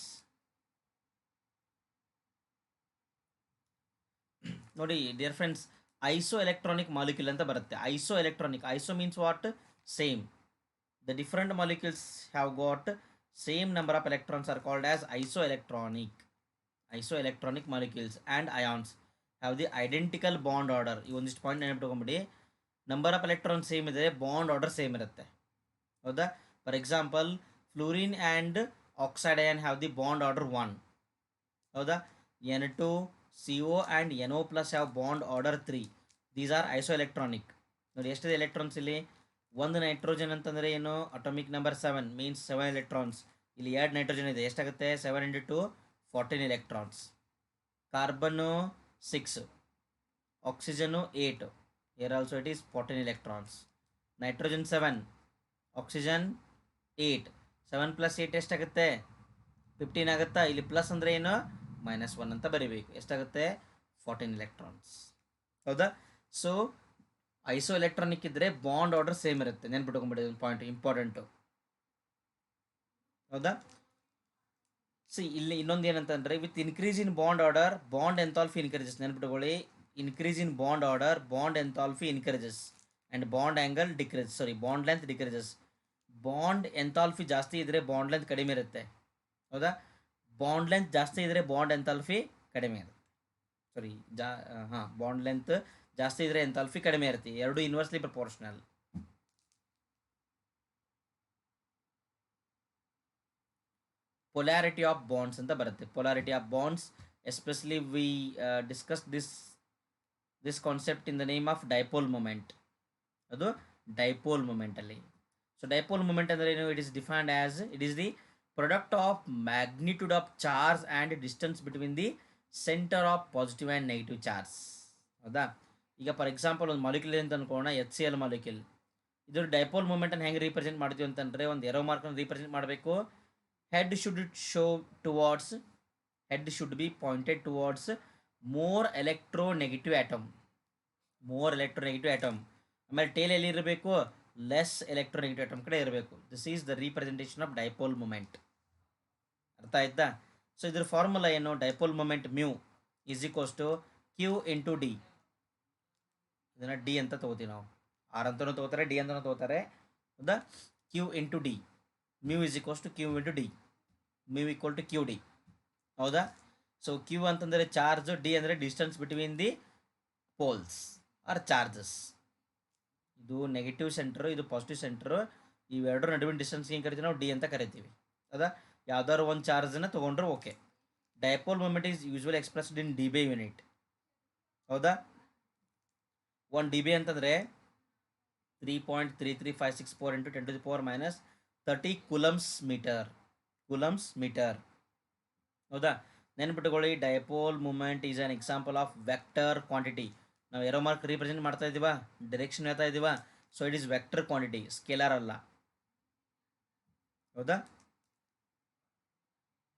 ನೋಡಿ dear friends, iso electronic molecule ಅಂತ ಬರುತ್ತೆ. Iso electronic, iso means what, same. The different molecules have got same number of electrons are called as iso electronic. Iso electronic molecules and ions have the identical bond order. ಈ ಒಂದಿಷ್ಟು point ನೆನಪಿಟ್ಕೊಂಬಿಡಿ. Number of electron same ಇದೆ, bond order same ಇರುತ್ತೆ, ಹೌದಾ. For example, fluorine and oxide ion have the bond order 1, ಹೌದಾ. N2 CO and NO+ have bond order 3. These are iso electronic. ನೋಡಿ ಎಷ್ಟಿದೆ electrons ಇಲ್ಲಿ. ಒಂದು ನೈಟ್ರೋಜನ್ ಅಂತಂದರೆ ಏನು, ಅಟೋಮಿಕ್ ನಂಬರ್ 7 ಮೀನ್ಸ್ 7 ಎಲೆಕ್ಟ್ರಾನ್ಸ್. ಇಲ್ಲಿ 2 ನೈಟ್ರೋಜನ್ ಇದೆ, ಎಷ್ಟಾಗುತ್ತೆ, 7 × 2 14 electrons. Carbon 6, oxygen 8, here also it is 14 electrons. Nitrogen 7, oxygen 8, 7 + 8 ಎಷ್ಟಾಗುತ್ತೆ, 15 ಆಗುತ್ತಾ. ಇಲ್ಲಿ ಪ್ಲಸ್ ಅಂದರೆ ಏನು, -1 ಅಂತ ಬರೀಬೇಕು. ಎಷ್ಟಾಗುತ್ತೆ, 14 ಎಲೆಕ್ಟ್ರಾನ್ಸ್, ಹೌದಾ. ಸೊ ಐಸೋ ಎಲೆಕ್ಟ್ರಾನಿಕ್ ಇದ್ದರೆ ಬಾಂಡ್ ಆರ್ಡರ್ ಸೇಮ್ ಇರುತ್ತೆ, ನೆನ್ಪಿಟ್ಕೊಂಬಿಡಿ, ಒಂದು ಪಾಯಿಂಟ್ ಇಂಪಾರ್ಟೆಂಟು, ಹೌದಾ. ಇಲ್ಲಿ ಇನ್ನೊಂದು ಏನಂತಂದರೆ, with increase in bond order bond enthalpy increases. ನೆನ್ಪಿಟ್ಕೊಳ್ಳಿ, increase in bond order bond enthalpy increases and bond angle decreases, sorry bond length decreases. Bond enthalpy ಜಾಸ್ತಿ ಇದ್ದರೆ ಬಾಂಡ್ ಲೆಂತ್ ಕಡಿಮೆ ಇರುತ್ತೆ, ಹೌದಾ. ಬಾಂಡ್ ಲೆಂತ್ ಜಾಸ್ತಿ ಇದ್ದರೆ ಬಾಂಡ್ ಎಂಥಾಲ್ಫಿ ಕಡಿಮೆ ಇರುತ್ತೆ, ಸಾರಿ ಬಾಂಡ್ ಲೆಂತ್ ಜಾಸ್ತಿ ಇದ್ದರೆ ಎಂಥಾಲ್ಫಿ ಕಡಿಮೆ ಇರುತ್ತೆ. ಎರಡು inversely proportional. Polarity of bonds ಅಂತ ಬರುತ್ತೆ. Polarity of bonds, especially we discuss this concept in the name of dipole moment. ಅದು ಡೈಪೋಲ್ ಮೊಮೆಂಟಲ್ಲಿ. ಸೊ ಡೈಪೋಲ್ ಮೊಮೆಂಟ್ ಅಂದರೆ ಏನು, it is defined as it is the product of magnitude of charge and distance between the centre of positive and negative charge, ಹೌದಾ. ಈಗ for example ಒಂದು molecule ಅಂತ ಅನ್ಕೋಣ, HCl molecule. ಇದ್ರ dipole ಮೂಮೆಂಟನ್ನು ಹೆಂಗೆ represent ಮಾಡ್ತೀವಿ ಅಂತಂದರೆ, ಒಂದು ಎರೋ ಮಾರ್ಕನ್ನು ರೀಪ್ರೆಸೆಂಟ್ ಮಾಡಬೇಕು. Head should be pointed towards more electronegative atom. ಆಮೇಲೆ ಟೇಲ್ ಎಲ್ಲಿರಬೇಕು, ಲೆಸ್ ಎಲೆಕ್ಟ್ರೋನೆಗೆಟಿವ್ ಆಟಮ್ ಕಡೆ ಇರಬೇಕು. This is the representation of dipole moment. ಅರ್ಥ ಆಯ್ತಾ? ಸೊ ಇದ್ರ ಫಾರ್ಮುಲಾ ಏನು? Dipole moment mu is equals to Q into D. ಇದನ್ನು ಡಿ ಅಂತ ತೊಗೋತೀವಿ ನಾವು. ಆರ್ ಅಂತಲೂ ತೊಗೋತಾರೆ, ಡಿ ಅಂತಲೂ ತೊಗೋತಾರೆ. ಹೌದಾ? Q into D, mu is equals to Q into D, mu equal to Q D. ಹೌದಾ? ಸೊ ಕ್ಯೂ ಅಂತಂದರೆ ಚಾರ್ಜ್, ಡಿ ಅಂದರೆ distance between the poles or charges. ಇದು ನೆಗೆಟಿವ್ ಸೆಂಟ್ರು, ಇದು ಪಾಸಿಟಿವ್ ಸೆಂಟ್ರು. ಇವೆರಡರ ನಡುವಿನ ಡಿಸ್ಟೆನ್ಸ್ ಏನು ಕರಿತೀವಿ ನಾವು? ಡಿ ಅಂತ ಕರಿತೀವಿ. ಹೌದಾ? ಯಾವ್ದಾದ್ರು ಒಂದು ಚಾರ್ಜನ್ನು ತೊಗೊಂಡ್ರೆ okay. Dipole moment is usually expressed in debye unit. ಹೌದಾ? 1 ಡಿ ಬಿ ಅಂತಂದರೆ 3.33564 into 10⁻³ coulombs metre. Coulombs metre. ಹೌದಾ? ನೆನ್ಪಿಟ್ಟುಕೊಳ್ಳಿ, dipole moment is an example of vector quantity. ನಾವು ಏರೋ ಮಾರ್ಕ್ ರೀಪ್ರೆಸೆಂಟ್ ಮಾಡ್ತಾ ಇದ್ದೀವಾ, ಡೈರೆಕ್ಷನ್ ಹೇಳ್ತಾ ಇದ್ದೀವಾ. So it is vector quantity, scalar ಅಲ್ಲ. ಹೌದಾ?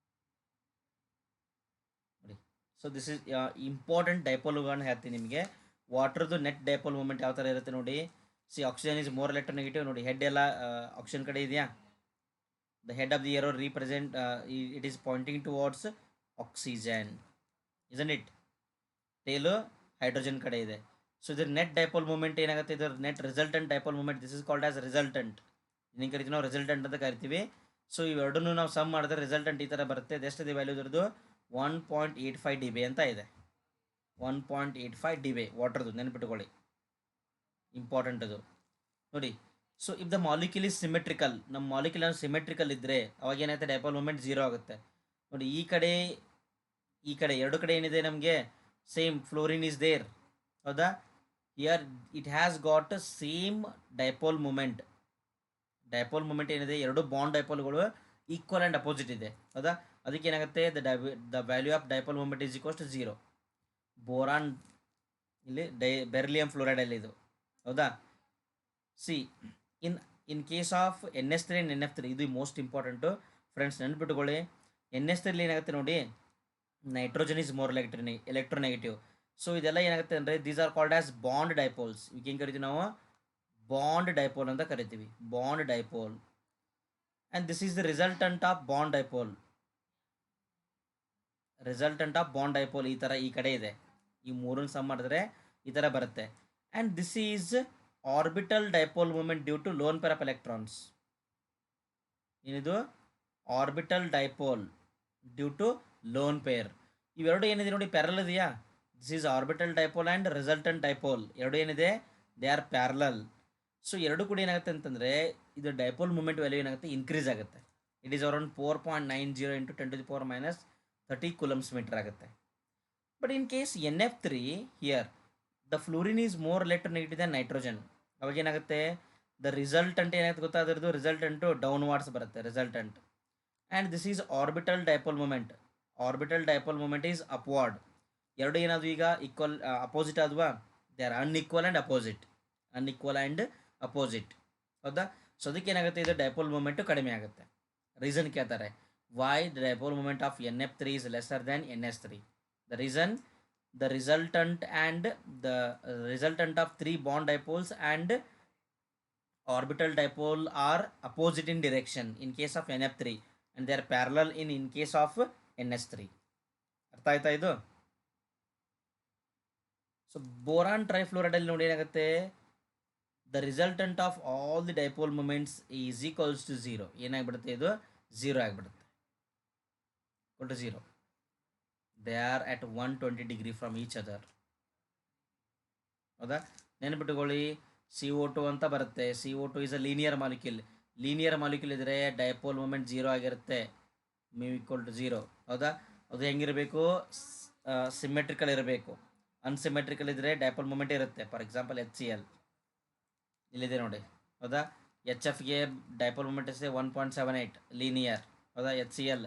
ನೋಡಿ, ಸೊ ದಿಸ್ ಇಸ್ ಇಂಪಾರ್ಟೆಂಟ್ ಡೈಪೋಲ್ಗಳನ್ನ ಹೇಳ್ತೀನಿ ನಿಮಗೆ. ವಾಟರ್ದು ನೆಟ್ ಡೈಪೋಲ್ ಮೂಮೆಂಟ್ ಯಾವ ಥರ ಇರುತ್ತೆ ನೋಡಿ. See oxygen is more electronegative. ನೋಡಿ, ಹೆಡ್ ಎಲ್ಲ ಆಕ್ಸಿಜನ್ ಕಡೆ ಇದೆಯಾ? The head of the arrow represent it is pointing towards oxygen, isn't it? Tail hydrogen ಕಡೆ ಇದೆ. ಸೊ ಇದ್ರ ನೆಟ್ ಡೈಪೋಲ್ ಮೂಮೆಂಟ್ ಏನಾಗುತ್ತೆ? ಇದರ net resultant dipole moment, this is called as resultant. ಇದನ್ನು ಕರಿತೀವಿ ನಾವು ರಿಸಲ್ಟೆಂಟ್ ಅಂತ ಕರಿತೀವಿ. ಸೊ ಇವೆರಡನ್ನೂ ನಾವು ಸಮ್ ಮಾಡಿದ್ರೆ ರಿಸಲ್ಟೆಂಟ್ ಈ ಥರ ಬರುತ್ತೆ. ಎಷ್ಟಿದೆ ವ್ಯಾಲ್ಯೂ ಇದ್ರದ್ದು? 1.85 ಡಿ ಬಿ ಅಂತ ಇದೆ. 1.85 ಡಿ ಬಿ ವಾಟರ್ದು, ನೆನ್ಪಿಟ್ಕೊಳ್ಳಿ, ಇಂಪಾರ್ಟೆಂಟ್ ಅದು. ನೋಡಿ, so if the molecule is symmetrical, ನಮ್ಮ ಮಾಲಿಕ್ಯೂಲ್ ಸಿಮೆಟ್ರಿಕಲ್ ಇದ್ದರೆ ಅವಾಗ ಏನಾಗುತ್ತೆ? ಡೈಪೋಲ್ ಮೂಮೆಂಟ್ 0 ಆಗುತ್ತೆ. ನೋಡಿ, ಈ ಕಡೆ ಎರಡು ಕಡೆ ಏನಿದೆ ನಮಗೆ? Same fluorine is there. ಹೌದಾ? Here it has got same dipole moment. Dipole moment ಏನಿದೆ, ಎರಡು ಬಾಂಡ್ ಡೈಪೋಲ್ಗಳು ಈಕ್ವಲ್ ಆ್ಯಂಡ್ ಅಪೋಸಿಟ್ ಇದೆ. ಹೌದಾ? ಅದಕ್ಕೆ ಏನಾಗುತ್ತೆ? The value of dipole moment is equals to 0. Boron ಇಲ್ಲಿ ಬೆರಿಲಿಯಂ ಫ್ಲೋರೈಡಲ್ಲಿ ಇದು. ಹೌದಾ? See in case of NH3 and NF3, ಇದು ಮೋಸ್ಟ್ ಇಂಪಾರ್ಟೆಂಟು ಫ್ರೆಂಡ್ಸ್, ನೆನ್ಪಿಟ್ಕೊಳ್ಳಿ. NH3 ಏನಾಗುತ್ತೆ ನೋಡಿ, nitrogen is more electronegative. So ಇದೆಲ್ಲ ಏನಾಗುತ್ತೆ ಅಂದರೆ these are called as bond dipoles. ಈಗ ಏನು ಕರಿತೀವಿ ನಾವು? ಬಾಂಡ್ ಡೈಪೋಲ್ ಅಂತ ಕರಿತೀವಿ, bond dipole. And this is the resultant of bond dipole. Resultant of bond dipole ಈ ಥರ ಈ ಕಡೆ ಇದೆ. ಈ ಮೂರನ್ನು ಸಮ್ ಮಾಡಿದ್ರೆ ಈ ಥರ ಬರುತ್ತೆ. And this is orbital dipole moment due to lone pair of electrons. ಏನಿದು? Orbital dipole due to lone pair. ಇವೆರಡು ಏನಿದೆ ನೋಡಿ, ಪ್ಯಾರಲ್ ಇದೆಯಾ? This is orbital dipole and resultant dipole. ಎರಡು ಏನಿದೆ? They are parallel. ಸೊ ಎರಡು ಕೂಡ ಏನಾಗುತ್ತೆ ಅಂತಂದರೆ ಇದು ಡೈಪೋಲ್ ಮೂಮೆಂಟ್ ವ್ಯಾಲ್ಯೂ ಏನಾಗುತ್ತೆ? ಇನ್ಕ್ರೀಸ್ ಆಗುತ್ತೆ. It is around 4.90 into 10⁻³ coulombs metre ಆಗುತ್ತೆ. But in case NF3, here the fluorine is more electronegative then nitrogen. ಅವಾಗ ಏನಾಗುತ್ತೆ? ದ ರಿಸಲ್ಟೆಂಟ್ ಏನಾಗುತ್ತೆ ಗೊತ್ತಾ? ಅದರದ್ದು ರಿಸಲ್ಟೆಂಟು ಡೌನ್ವಾರ್ಡ್ಸ್ ಬರುತ್ತೆ, resultant. And this is orbital dipole moment. Orbital dipole moment is upward. ಎರಡು ಏನಾದರೂ ಈಗ ಈಕ್ವಲ್ ಅಪೋಸಿಟ್ ಆದ್ವಾ? They are unequal and opposite. Unequal and opposite. ಹೌದಾ? ಸೊ ಅದಕ್ಕೆ ಏನಾಗುತ್ತೆ? ಇದು ಡೈಪೋಲ್ ಮೂಮೆಂಟು ಕಡಿಮೆ ಆಗುತ್ತೆ. ರೀಸನ್ ಕೇಳ್ತಾರೆ, why the dipole moment of NF3 is lesser than NH3. The reason, the resultant of 3 bond dipoles and orbital dipole are opposite in direction in case of NF3 and they are parallel in case of NH3. ಅರ್ಥ ಆಯ್ತಾ ಇದು? So boron ಟ್ರೈಫ್ಲೋರೈಡಲ್ಲಿ ನೋಡಿ ಏನಾಗುತ್ತೆ? The resultant of all the dipole moments is equals to 0. ಏನಾಗ್ಬಿಡುತ್ತೆ? ಇದು 0 ಆಗಿಬಿಡುತ್ತೆ. To 0. They are at 120 degree from each other. ಹೌದಾ? ನೆನ್ಪಿಟ್ಟುಕೊಳ್ಳಿ, CO2 ಅಂತ ಬರುತ್ತೆ. CO2 is a linear molecule. Linear molecule ಇದ್ದರೆ ಡೈಪೋಲ್ ಮೂಮೆಂಟ್ 0 ಆಗಿರುತ್ತೆ, ಮ್ಯೂ ಈಕ್ವಲ್ ಟು 0. ಹೌದಾ? ಅದು ಹೆಂಗಿರಬೇಕು? ಸಿಮೆಟ್ರಿಕಲ್ ಇರಬೇಕು. ಅನ್ಸಿಮೆಟ್ರಿಕಲ್ ಇದ್ದರೆ ಡೈಪೋಲ್ ಮೂಮೆಂಟ್ ಇರುತ್ತೆ. ಫಾರ್ ಎಕ್ಸಾಂಪಲ್ HCl ಇಲ್ಲಿದೆ ನೋಡಿ. ಹೌದಾ? HFಗೆ ಡೈಪೋಲ್ ಮೂಮೆಂಟ್ ಇಸ್ 1.78 ಲೀನಿಯರ್. ಹೌದಾ? HCl,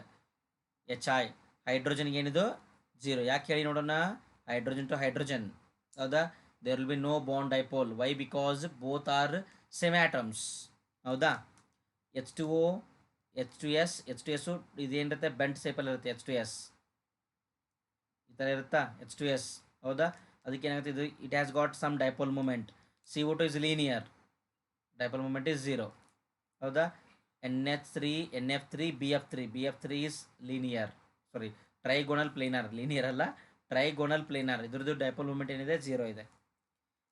HI, ಹೈಡ್ರೋಜನ್ಗೆ ಏನಿದು? 0. ಯಾಕೆ ಹೇಳಿ ನೋಡೋಣ? Hydrogen to hydrogen. ಹೌದಾ? There will be no bond dipole. Why? Because both are same atoms. ಹೌದಾ? H2O, H2S. H2S ಇದೇನಿರುತ್ತೆ? ಬೆಂಟ್ ಸೇಪಲ್ಲಿ ಇರುತ್ತೆ. H2S ಈ ಥರ ಇರುತ್ತಾ? H2S. ಹೌದಾ? ಅದಕ್ಕೆ ಏನಾಗುತ್ತೆ? ಇದು it has got some dipole moment. CO2 is linear. Dipole moment is zero. ಹೌದಾ? NH3 BF3 is linear, sorry trigonal planar, linear ಅಲ್ಲ ಟ್ರೈಗೋನಲ್ ಪ್ಲೇನರ್, ಇದ್ರದ್ದು ಡೈಪೋಲ್ ಮೂಮೆಂಟ್ ಏನಿದೆ ಝೀರೋ ಇದೆ.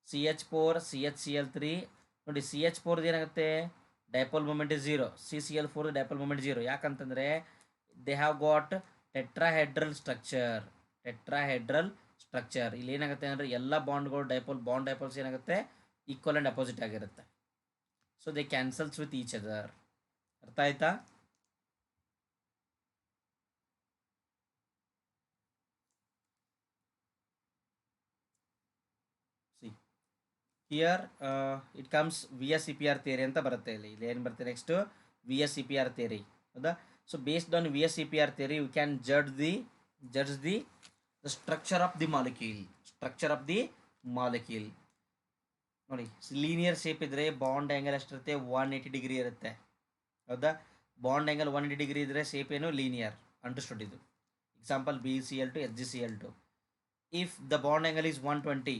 CH4 CHCl3 ನೋಡಿ, CH4 ಏನಾಗುತ್ತೆ dipole moment is zero, CCl4 dipole moment zero. ಯಾಕಂತಂದರೆ they have got tetrahedral structure. ಇಲ್ಲಿ ಏನಾಗುತ್ತೆ ಅಂದರೆ ಎಲ್ಲ ಬಾಂಡ್ಗಳು ಡೈಪೋಲ್ಸ್ ಏನಾಗುತ್ತೆ ಈಕ್ವಲ್ ಆ್ಯಂಡ್ ಅಪೋಸಿಟ್ ಆಗಿರುತ್ತೆ. So they cancels with each other. ಅರ್ಥ ಆಯ್ತಾ? See here it comes VSEPR theory ಅಂತ ಬರುತ್ತೆ. ಇಲ್ಲಿ ಏನು ಬರುತ್ತೆ ನೆಕ್ಸ್ಟ್ VSEPR ಥಿಯರಿ. ಹೌದಾ? So based on VSEPR theory you can judge the structure of the molecule. ನೋಡಿ, ಲೀನಿಯರ್ ಶೇಪ್ ಇದ್ದರೆ ಬಾಂಡ್ ಆ್ಯಂಗಲ್ ಎಷ್ಟಿರುತ್ತೆ 180 ಡಿಗ್ರಿ ಇರುತ್ತೆ. ಹೌದಾ? ಬಾಂಡ್ ಆ್ಯಂಗಲ್ 180 ಡಿಗ್ರಿ ಇದ್ದರೆ ಶೇಪ್ ಏನು ಲೀನಿಯರ್. ಅಂಡರ್ಸ್ಟುಡ್ ಇದು. Example BeCl2 HgCl2. If the bond angle is 120,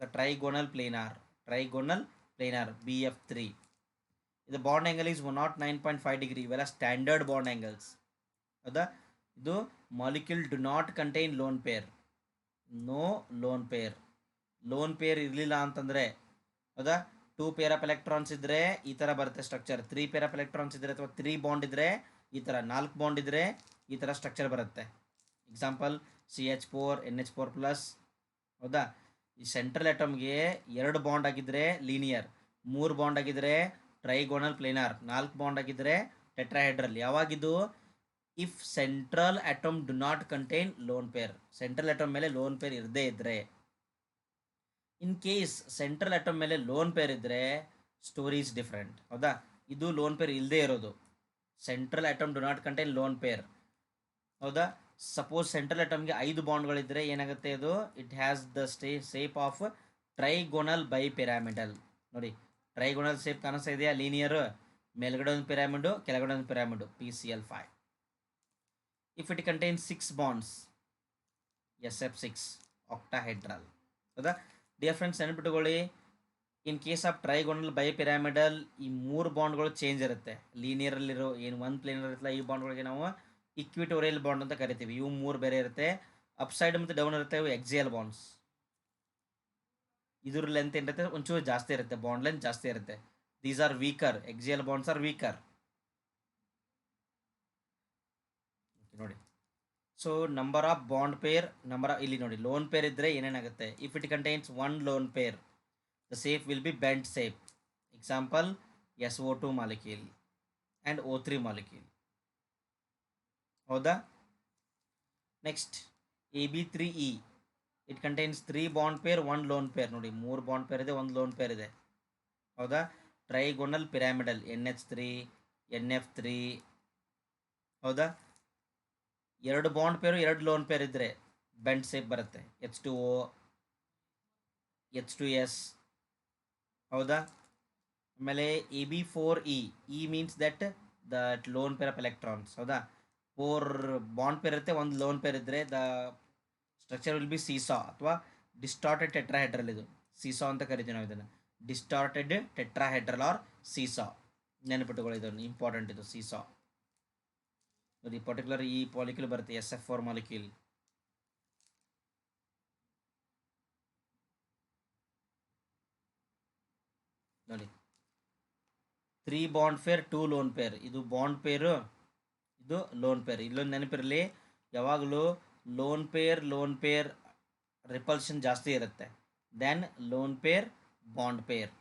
the trigonal planar BF3. ಇದು bond angle is 109.5 degree. ಇವೆಲ್ಲ ಸ್ಟ್ಯಾಂಡರ್ಡ್ ಬಾಂಡ್ ಆ್ಯಂಗಲ್ಸ್. ಹೌದಾ? ಇದು molecule do not contain lone pair. No lone pair ಇರಲಿಲ್ಲ ಅಂತಂದರೆ, ಹೌದಾ, 2 peer of electrons ಇದ್ದರೆ ಈ ಥರ ಬರುತ್ತೆ ಸ್ಟ್ರಕ್ಚರ್. 3 ಪೇರ್ ಆಫ್ ಎಲೆಕ್ಟ್ರಾನ್ಸ್ ಇದ್ದರೆ ಅಥವಾ 3 ಬಾಂಡ್ ಇದ್ದರೆ ಈ ಥರ, 4 ಬಾಂಡ್ ಇದ್ದರೆ ಈ ಥರ ಸ್ಟ್ರಕ್ಚರ್ ಬರುತ್ತೆ. Example CH4 NH4+. ಹೌದಾ? ಈ ಸೆಂಟ್ರಲ್ ಅಟಮ್ಗೆ 2 ಬಾಂಡ್ ಆಗಿದ್ದರೆ ಲೀನಿಯರ್, 3 ಬಾಂಡ್ ಆಗಿದ್ದರೆ ಟ್ರೈಗೋನಲ್ ಪ್ಲೇನಾರ್, 4 ಬಾಂಡ್ ಆಗಿದ್ದರೆ ಟೆಟ್ರಾಹೆಡ್ರಲ್. ಯಾವಾಗಿದು? If central atom do not contain lone pair. Central atom ಮೇಲೆ ಲೋನ್ ಪೇರ್ ಇರದೇ ಇದ್ದರೆ. ಇನ್ ಕೇಸ್ ಸೆಂಟ್ರಲ್ ಅಟಮ್ ಮೇಲೆ ಲೋನ್ ಪೇರ್ ಇದ್ದರೆ ಸ್ಟೋರಿ ಇಸ್ ಡಿಫ್ರೆಂಟ್. ಹೌದಾ? ಇದು ಲೋನ್ ಪೇರ್ ಇಲ್ಲದೆ ಇರೋದು. Central atom do not contain lone pair. ಹೌದಾ? ಸಪೋಸ್ ಸೆಂಟ್ರಲ್ ಅಟಮ್ಗೆ 5 ಬಾಂಡ್ಗಳಿದ್ದರೆ ಏನಾಗುತ್ತೆ ಇದು? It has the shape of trigonal bipyramidal. ನೋಡಿ, ಟ್ರೈಗೋನಲ್ ಶೇಪ್ ಕಾಣಿಸ್ತಾ ಇದೆಯಾ? ಲೀನಿಯರ್, ಮೇಲ್ಗಡೆ ಒಂದು ಪಿರಾಮಿಡು, ಕೆಳಗಡೆ ಒಂದು pyramid, PCl5. If it contains 6 bonds, SF6 octahedral. ಹೌದಾ? ಡಿಯರ್ ಫ್ರೆಂಡ್ಸ್, ನೆನಪಿಟ್ಟುಕೊಳ್ಳಿ, in case of trigonal bipyramidal ಈ 3 ಬಾಂಡ್ಗಳು ಚೇಂಜ್ ಇರುತ್ತೆ. ಲೀನಿಯರಲ್ಲಿರೋ ಏನು ಒಂದು ಪ್ಲೇನರ್ ಇರುತ್ತಲ್ಲ, ಈ ಬಾಂಡ್ಗಳಿಗೆ ನಾವು ಇಕ್ವಿಟೋರಿಯಲ್ ಬಾಂಡ್ ಅಂತ ಕರಿತೀವಿ. ಇವು 3 ಬೇರೆ ಇರುತ್ತೆ. ಅಪ್ಸೈಡ್ ಮತ್ತು ಡೌನ್ ಇರುತ್ತೆ, ಇವು ಎಕ್ಸಿಯಲ್ ಬಾಂಡ್ಸ್. ಇದ್ರ ಲೆಂತ್ ಏನಿರುತ್ತೆ ಒಂಚೂರು ಜಾಸ್ತಿ ಇರುತ್ತೆ, ಬಾಂಡ್ ಲೆಂತ್ ಜಾಸ್ತಿ ಇರುತ್ತೆ. These are weaker, axial bonds are weaker. ನೋಡಿ, so number of bond pair, ಇಲ್ಲಿ ನೋಡಿ, ಲೋನ್ ಪೇರ್ ಇದ್ದರೆ ಏನೇನಾಗುತ್ತೆ? If it contains 1 lone pair, the shape will be bent shape. Example SO2 molecule and O3 molecule. ಹೌದಾ? Next AB3E, it contains 3 bond pair 1 lone pair. ನೋಡಿ, 3 bond pair ಇದೆ, 1 lone pair ಇದೆ. ಹೌದಾ? Trigonal pyramidal NH3 NF3. ಹೌದಾ? 2 bond pair 2 lone pair ಇದ್ದರೆ bent shape ಬರುತ್ತೆ, H2O H2S. ಹೌದಾ? ಆಮೇಲೆ AB4E, means that lone pair of electrons. ಹೌದಾ? 4 ಬಾಂಡ್ ಪೇರ್ ಇರುತ್ತೆ, 1 ಲೋನ್ ಪೇರ್ ಇದ್ದರೆ the structure will be seesaw ಅಥವಾ ಡಿಸ್ಟಾರ್ಟೆಡ್ ಟೆಟ್ರಾಹೆಡ್ರಲ್. ಇದು ಸೀಸಾ ಅಂತ ಕರಿತೀವಿ ನಾವು ಇದನ್ನು, ಡಿಸ್ಟಾರ್ಟೆಡ್ ಟೆಟ್ರಾಹೆಡ್ರಲ್ ಆರ್ ಸೀಸಾ. ನೆನಪಿಟ್ಟುಕೊಳ್ಳಿ, ಇದನ್ನು ಇಂಪಾರ್ಟೆಂಟ್, ಇದು ಸೀಸಾ. ನೋಡಿ, ಪರ್ಟಿಕ್ಯುಲರ್ ಈ ಮಾಲಿಕ್ಯೂಲ್ ಬರುತ್ತೆ SF4 ಮಾಲಿಕ್ಯೂಲ್. ನೋಡಿ, 3 ಬಾಂಡ್ ಪೇರ್ 2 ಲೋನ್ ಪೇರ್. ಇದು ಬಾಂಡ್ ಪೇರು, ಇದು ಲೋನ್ ಪೇರ್. ಇಲ್ಲೊಂದು ನೆನಪಿರಲಿ, ಯಾವಾಗಲೂ ಲೋನ್ ಪೇರ್ ರಿಪಲ್ಷನ್ ಜಾಸ್ತಿ ಇರುತ್ತೆ then lone pair bond pair.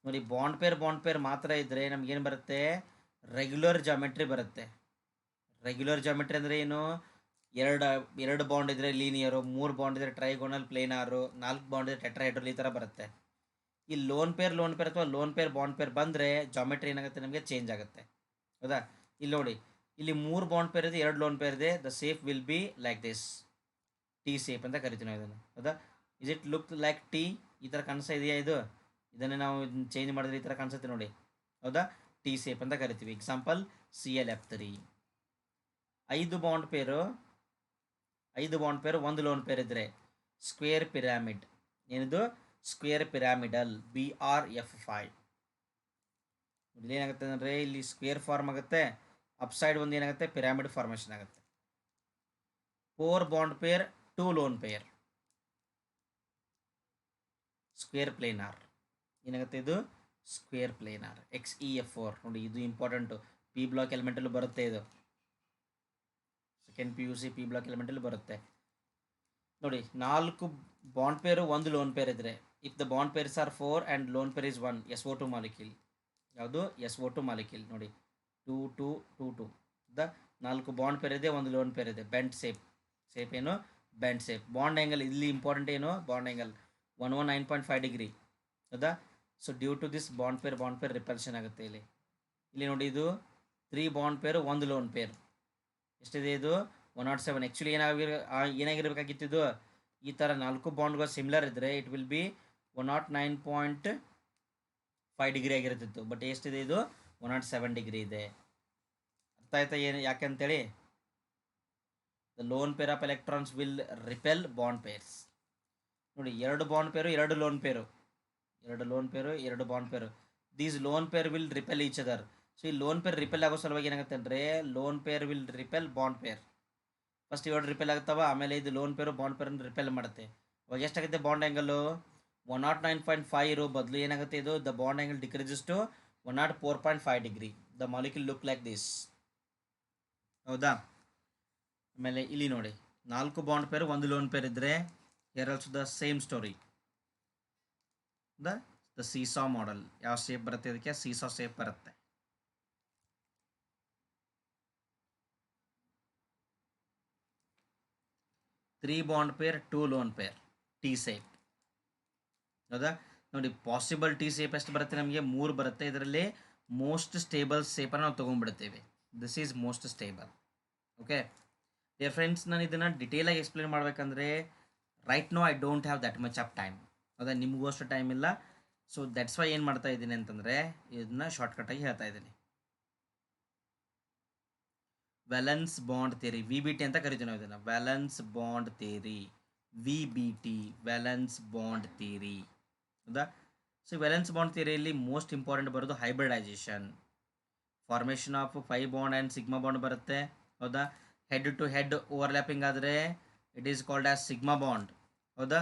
ನೋಡಿ, ಬಾಂಡ್ ಪೇರ್ ಮಾತ್ರ ಇದ್ದರೆ ನಮಗೇನು ಬರುತ್ತೆ? ರೆಗ್ಯುಲರ್ ಜಾಮೆಟ್ರಿ ಬರುತ್ತೆ. ರೆಗ್ಯುಲರ್ ಜಾಮೆಟ್ರಿ ಅಂದರೆ ಏನು? ಎರಡು ಬಾಂಡ್ ಇದ್ದರೆ ಲೀನಿಯರು, 3 ಬಾಂಡ್ ಇದ್ದರೆ ಟ್ರೈಗೋನಲ್ ಪ್ಲೇನಾರು, 4 ಬಾಂಡ್ ಇದ್ದರೆ ಟೆಟ್ರಾಹೆಡ್ರಲ್, ಈ ಥರ ಬರುತ್ತೆ. ಈ ಲೋನ್ ಪೇರ್ ಅಥವಾ ಲೋನ್ ಪೇರ್ ಬಾಂಡ್ ಪೇರ್ ಬಂದರೆ ಜಾಮೆಟ್ರಿ ಏನಾಗುತ್ತೆ ನಮಗೆ ಚೇಂಜ್ ಆಗುತ್ತೆ. ಹೌದಾ? ಇಲ್ಲಿ ನೋಡಿ, ಇಲ್ಲಿ 3 ಬಾಂಡ್ ಪೇರ್ ಇದೆ, 2 ಲೋನ್ ಪೇರ್ ಇದೆ. The shape will be like this, T shape ಅಂತ ಕರಿತೀವಿ ನಾವು ಇದನ್ನು. ಹೌದಾ? Is it look like T? ಈ ಥರ ಕಾಣಿಸ್ತಾ ಇದೆಯಾ? ಇದನ್ನು ನಾವು ಚೇಂಜ್ ಮಾಡಿದ್ರೆ ಈ ಥರ ಕಾಣಿಸುತ್ತೆ ನೋಡಿ. ಹೌದಾ? T ಸೇಪ್ ಅಂತ ಕರಿತೀವಿ. Example ClF3. 5 bond pair 1 lone pair ಇದ್ದರೆ ಸ್ಕ್ವೇರ್ ಪಿರಾಮಿಡ್. ಏನಿದು? Square pyramidal BRF5. ಏನಾಗುತ್ತೆ ಅಂದರೆ ಇಲ್ಲಿ ಸ್ಕ್ವೇರ್ ಫಾರ್ಮ್ ಆಗುತ್ತೆ, ಅಪ್ಸೈಡ್ ಒಂದು ಏನಾಗುತ್ತೆ ಪಿರಾಮಿಡ್ ಫಾರ್ಮೇಷನ್ ಆಗುತ್ತೆ. 4 bond pair 2 lone peer square planar ಏನಾಗುತ್ತೆ, ಇದು ಸ್ಕ್ವೇರ್ ಪ್ಲೇನಾರ್ XeF4. ನೋಡಿ ಇದು ಇಂಪಾರ್ಟೆಂಟು, ಪಿ ಬ್ಲಾಕ್ ಎಲಿಮೆಂಟಲ್ಲೂ ಬರುತ್ತೆ, ಇದು ಸೆಕೆಂಡ್ PUC ಪಿ ಬ್ಲಾಕ್ ಎಲಿಮೆಂಟಲ್ಲಿ ಬರುತ್ತೆ. ನೋಡಿ 4 ಬಾಂಡ್ ಪೇರು 1 ಲೋನ್ ಪೇರ್ ಇದ್ರೆ, if the bond pairs are 4 and lone pair is 1, SO2 molecule. ಯಾವುದು SO2 ಮಾಲಿಕ್ಯೂಲ್. ನೋಡಿ 2 2 2 2 ದ 4 ಬಾಂಡ್ ಪೇರ್ ಇದೆ, 1 ಲೋನ್ ಪೇರ್ ಇದೆ. ಬೆಂಡ್ ಸೇಪ್ ಏನು, ಬೆಂಡ್ ಸೇಪ್. ಬಾಂಡ್ ಆ್ಯಂಗಲ್ ಇಲ್ಲಿ ಇಂಪಾರ್ಟೆಂಟ್ ಏನು, ಬಾಂಡ್ ಆ್ಯಂಗಲ್ 119.5 ಡಿಗ್ರಿ. ಹೌದಾ? So due to this bond pair repulsion ಆಗುತ್ತೆ. ಇಲ್ಲಿ ನೋಡಿ ಇದು 3 ಬಾಂಡ್ ಪೇರು 1 ಲೋನ್ ಪೇರ್ ಎಷ್ಟಿದೆ, ಇದು 107. ಆ್ಯಕ್ಚುಲಿ ಏನಾಗಿರ್ಬೇಕಾಗಿತ್ತು, ಇದು ಈ ಥರ 4 ಬಾಂಡ್ಗಳು ಸಿಮಿಲರ್ ಇದ್ದರೆ ಇಟ್ ವಿಲ್ ಬಿ 109.5 ಡಿಗ್ರಿ ಆಗಿರ್ತಿತ್ತು. ಬಟ್ ಎಷ್ಟಿದೆ, ಇದು 107 ಡಿಗ್ರಿ ಇದೆ. ಅರ್ಥ ಆಯ್ತಾ ಏನು ಯಾಕೆ ಅಂತೇಳಿ? The loan pair of electrons will repel bond pairs. ನೋಡಿ 2 ಬಾಂಡ್ ಪೇರು 2 ಲೋನ್ ಪೇರು, 2 ಲೋನ್ ಪೇರು 2 ಬಾಂಡ್ ಪೇರು. These lone pair will repel each other. So ಈ ಲೋನ್ ಪೇರ್ ರಿಪೆಲ್ ಆಗೋ ಸಲುವಾಗಿ ಏನಾಗುತ್ತೆ ಅಂದರೆ, lone pair will repel bond pair. First ಇವೆರಡು ರಿಪೆಲ್ ಆಗ್ತಾವ, ಆಮೇಲೆ ಇದು ಲೋನ್ ಪೇರು ಬಾಂಡ್ ಪೇರನ್ನು ರಿಪೆಲ್ ಮಾಡುತ್ತೆ. ಅವಾಗ ಎಷ್ಟಾಗುತ್ತೆ ಬಾಂಡ್ ಆ್ಯಂಗಲ್ಲು? 109.5 ಇರೋ ಬದಲು ಏನಾಗುತ್ತೆ, ಇದು the bond angle decreases to 104.5 degree. The molecule look like this. ಹೌದಾ? ಆಮೇಲೆ ಇಲ್ಲಿ ನೋಡಿ 4 ಬಾಂಡ್ ಪೇರು 1 ಲೋನ್ ಪೇರ್ ಇದ್ದರೆ, here also the same story. The seesaw model. ಯಾವ ಶೇಪ್ ಬರುತ್ತೆ ಇದಕ್ಕೆ? ಸೀಸಾ ಶೇಪ್ ಬರುತ್ತೆ. Three bond pair 2 lone pair T shape. ಹೌದಾ? ನೋಡಿ ಪಾಸಿಬಲ್ ಟಿ ಸೇಪ್ ಎಷ್ಟು ಬರುತ್ತೆ ನಮಗೆ? 3 ಬರುತ್ತೆ. ಇದರಲ್ಲಿ ಮೋಸ್ಟ್ ಸ್ಟೇಬಲ್ ಸೇಪನ್ನು ನಾವು ತೊಗೊಂಡ್ಬಿಡ್ತೇವೆ. This is most stable. Okay dear friends, ನಾನು ಇದನ್ನು ಡಿಟೇಲಾಗಿ ಎಕ್ಸ್ಪ್ಲೇನ್ ಮಾಡಬೇಕಂದ್ರೆ right no I don't have that much of time. ಹೌದಾ? ನಿಮಗೂ ಅಷ್ಟು ಟೈಮ್ ಇಲ್ಲ. ಸೊ ದಟ್ಸ್ ವೈ ಏನು ಮಾಡ್ತಾ ಇದ್ದೀನಿ ಅಂತಂದರೆ, ಇದನ್ನ ಶಾರ್ಟ್ಕಟಾಗಿ ಹೇಳ್ತಾ ಇದ್ದೀನಿ. ವ್ಯಾಲೆನ್ಸ್ ಬಾಂಡ್ ಥಿಯರಿ, VBT ಅಂತ ಕರಿತೀವಿ ನಾವು ಇದನ್ನು. Valence bond theory, VBT, valence bond theory. ಹೌದಾ? ಸೊ ವ್ಯಾಲೆನ್ಸ್ ಬಾಂಡ್ ಥಿಯರಿಯಲ್ಲಿ ಮೋಸ್ಟ್ ಇಂಪಾರ್ಟೆಂಟ್ ಬರೋದು hybridisation, formation of 5 bond and sigma bond ಬರುತ್ತೆ. ಹೌದಾ? ಹೆಡ್ ಟು ಹೆಡ್ ಓವರ್ಲ್ಯಾಪಿಂಗ್ ಆದರೆ it is called as sigma bond. ಹೌದಾ?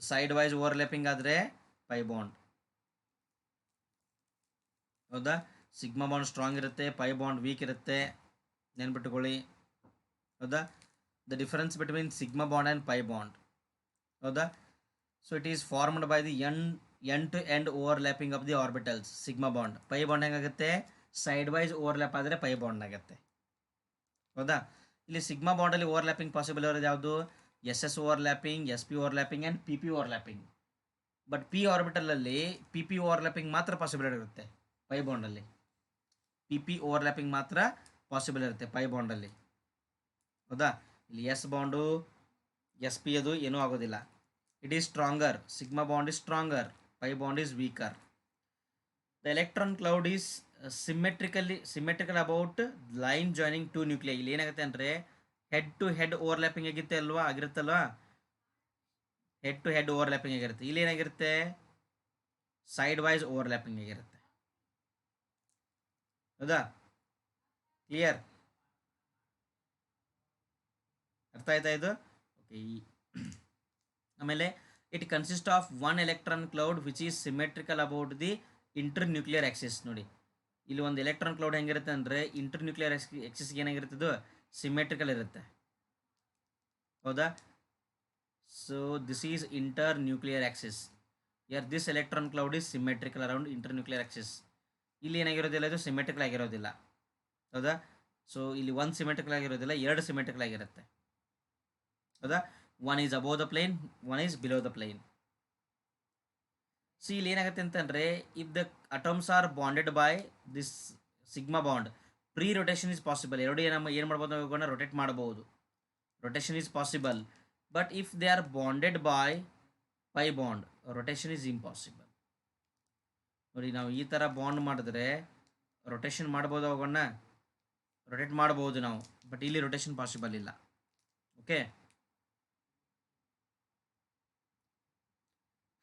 ಸೈಡ್ ವೈಸ್ ಓವರ್ಲ್ಯಾಪಿಂಗ್ ಆದರೆ pi bond. ಹೌದಾ? Sigma bond strong ಇರುತ್ತೆ, ಪೈ ಬಾಂಡ್ ವೀಕ್ ಇರುತ್ತೆ, ನೆನ್ಬಿಟ್ಟುಕೊಳ್ಳಿ. ಹೌದಾ? The difference between sigma bond and pi bond. ಹೌದಾ? So it is formed by the end to end overlapping of the orbitals. Sigma bond. Pi bond ಹೆಂಗಾಗುತ್ತೆ? Side wise overlap ಆದರೆ pi bond ಆಗುತ್ತೆ. ಹೌದಾ? ಇಲ್ಲಿ sigma ಬಾಂಡಲ್ಲಿ overlapping possible ಇರೋದು ಯಾವುದು? SS overlapping, SP overlapping and PP overlapping. But P ಆರ್ಬಿಟಲಲ್ಲಿ PP overlapping ಮಾತ್ರ possible ಇರುತ್ತೆ ಪೈ ಬಾಂಡಲ್ಲಿ. PP ಓವರ್ಲ್ಯಾಪಿಂಗ್ ಮಾತ್ರ ಪಾಸಿಬಲ್ ಇರುತ್ತೆ ಪೈ ಬಾಂಡಲ್ಲಿ. ಹೌದಾ? ಇಲ್ಲಿ S ಬಾಂಡು SP ಅದು ಏನೂ ಆಗೋದಿಲ್ಲ. It is stronger. Sigma bond is stronger, pi bond is weaker. The electron cloud is symmetrical about line joining two nuclei. ಇಲ್ಲಿ ಏನಾಗುತ್ತೆ ಅಂದರೆ ಹೆಡ್ ಟು ಹೆಡ್ ಓವರ್ಲ್ಯಾಪಿಂಗ್ ಆಗಿರುತ್ತಲ್ವಾ, ಹೆಡ್ ಟು ಹೆಡ್ ಓವರ್ಲ್ಯಾಪಿಂಗ್ ಆಗಿರುತ್ತೆ. ಇಲ್ಲಿ ಏನಾಗಿರುತ್ತೆ? ಸೈಡ್ ವೈಸ್ ಓವರ್ಲ್ಯಾಪಿಂಗ್ ಆಗಿರುತ್ತೆ. ಹೌದಾ? Clear? ಅರ್ಥ ಆಯ್ತಾ ಇದು? ಓಕೆ. ಆಮೇಲೆ it consist of 1 electron cloud which is symmetrical about the inter nuclear Axis. ನೋಡಿ ಇಲ್ಲಿ ಒಂದು ಎಲೆಕ್ಟ್ರಾನ್ ಕ್ಲೌಡ್ ಹೆಂಗಿರುತ್ತೆ ಅಂದರೆ ಇಂಟರ್ ನ್ಯೂಕ್ಲಿಯರ್ ಆಕ್ಸಿಸ್ಗೆ ಏನಾಗಿರುತ್ತೆ? ಇದು ಸಿಮೆಟ್ರಿಕಲ್ ಇರುತ್ತೆ. ಹೌದಾ? So this is inter nuclear axis. Here this electron cloud is symmetrical around inter nuclear axis. ಇಲ್ಲಿ ಏನಾಗಿರೋದಿಲ್ಲ, ಇದು ಸಿಮೆಟ್ರಿಕಲ್ ಆಗಿರೋದಿಲ್ಲ. ಹೌದಾ? ಸೊ ಇಲ್ಲಿ 1 ಸಿಮೆಟ್ರಿಕಲ್ ಆಗಿರೋದಿಲ್ಲ, 2 ಸಿಮೆಟ್ರಿಕಲ್ ಆಗಿರುತ್ತೆ. ಹೌದಾ? 1 is above the plane, 1 is below the plane. See ಇಲ್ಲಿ ಏನಾಗುತ್ತೆ ಅಂತಂದರೆ, if the atoms are bonded by this sigma bond, free rotation is possible. ಎರಡು ಏನು ಮಾಡ್ಬೋದು? ಇವುಗಳನ್ನ ರೊಟೇಟ್ ಮಾಡಬಹುದು. Rotation is possible. But if they are bonded by pi bond, rotation is impossible. ನೋಡಿ ನಾವು ಈ ಥರ ಬಾಂಡ್ ಮಾಡಿದ್ರೆ ರೊಟೇಷನ್ ಮಾಡ್ಬೋದು, ಅವುಗಳನ್ನ ರೊಟೇಟ್ ಮಾಡ್ಬೋದು ನಾವು. ಬಟ್ ಇಲ್ಲಿ ರೊಟೇಷನ್ ಪಾಸಿಬಲ್ ಇಲ್ಲ. ಓಕೆ.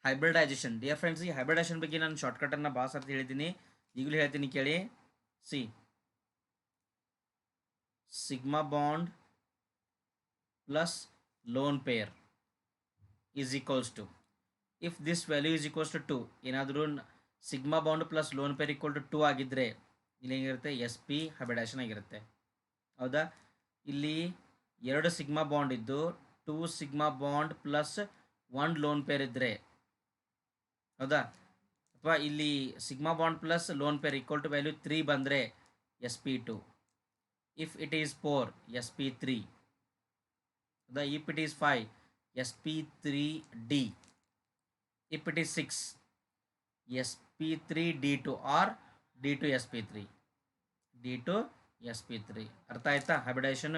ಹೈಬ್ರಿಡೈಸೇಷನ್. ಡಿಯರ್ ಫ್ರೆಂಡ್ಸ್, ಈ ಹೈಬ್ರಿಡೈಸೇಷನ್ ಬಗ್ಗೆ ನಾನು ಶಾರ್ಟ್ಕಟನ್ನು ಭಾಳ ಸರ್ತಿ ಹೇಳಿದ್ದೀನಿ, ಈಗಲೂ ಹೇಳ್ತೀನಿ ಕೇಳಿ. See sigma bond plus lone pair is equals to, if this value is equals to 2, ಏನಾದರೂ sigma bond plus lone pair equal to 2 ಆಗಿದ್ದರೆ ಇಲ್ಲಿ ಏನಿರುತ್ತೆ, ಎಸ್ ಪಿ ಹೈಬ್ರಿಡೈಸೇಷನ್ ಆಗಿರುತ್ತೆ. ಹೌದಾ? ಇಲ್ಲಿ 2 ಸಿಗ್ಮಾ ಬಾಂಡ್ ಇದ್ದು 2 sigma bond plus 1 lone pair ಇದ್ದರೆ, ಹೌದಾ, ಅಥವಾ ಇಲ್ಲಿ sigma bond plus lone pair equal to value 3 ಬಂದರೆ S P 2, if it is 4 S P 3, ಹೌದಾ, if it is 5 S P 3 D, if it is 6 sp3 d2 or d2 sp3, d2 sp3. ಅರ್ಥ ಆಯ್ತಾ hybridisation?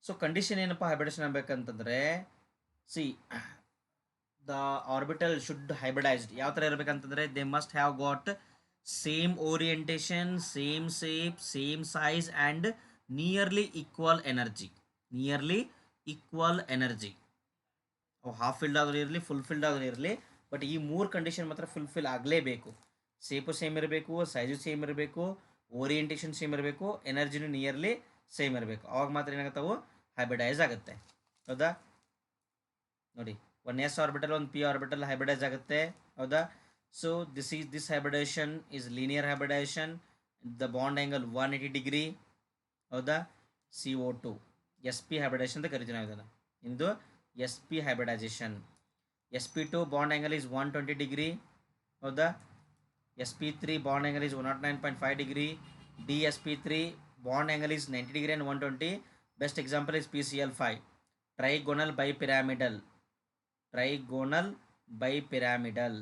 So condition ಏನಪ್ಪ hybridisation ಆಗಬೇಕಂತಂದರೆ, see the orbital should hybridised ಯಾವ ಥರ ಇರಬೇಕಂತಂದರೆ, they must have got same orientation, same shape, same size and nearly equal energy. Nearly equal energy. ಅವು half filled ಆದರೂ ಇರಲಿ, ಫುಲ್ ಫಿಲ್ಡ್ ಆದರೂ ಇರಲಿ, ಬಟ್ ಈ 3 ಕಂಡೀಷನ್ ಮಾತ್ರ ಫುಲ್ಫಿಲ್ ಆಗಲೇಬೇಕು. ಶೇಪು ಸೇಮ್ ಇರಬೇಕು, ಸೈಜು ಸೇಮ್ ಇರಬೇಕು, ಓರಿಯೆಂಟೇಷನ್ ಸೇಮ್ ಇರಬೇಕು, ಎನರ್ಜಿನೂ ನಿಯರ್ಲಿ ಸೇಮ್ ಇರಬೇಕು. ಅವಾಗ ಮಾತ್ರ ಏನಾಗುತ್ತವು ಹೈಬ್ರಿಡೈಸ್ ಆಗುತ್ತೆ. ಹೌದಾ? ನೋಡಿ, ಒಂದು ಎಸ್ ಆರ್ಬಿಟಲ್ ಒಂದು ಪಿ ಆರ್ಬಿಟಲ್ ಹೈಬ್ರಿಡೈಸ್ ಆಗುತ್ತೆ. ಹೌದಾ? So this hybridisation is linear hybridisation. The bond angle 180 degree. ಹೌದಾ? CO2 ಎಸ್ ಪಿ ಹೈಬ್ರಿಡೈಸೇಷನ್ ಅಂತ ಕರಿತೀವಿ ನಾವು ಇದನ್ನು. ಇಂದು S P hybridisation. sp2 bond angle is 120 degree. ಹೌದಾ? sp3 bond angle is 109.5 degree. dsp3 bond angle is 90 degree and 120. Best example is PCl5, trigonal bipyramidal. Trigonal bipyramidal.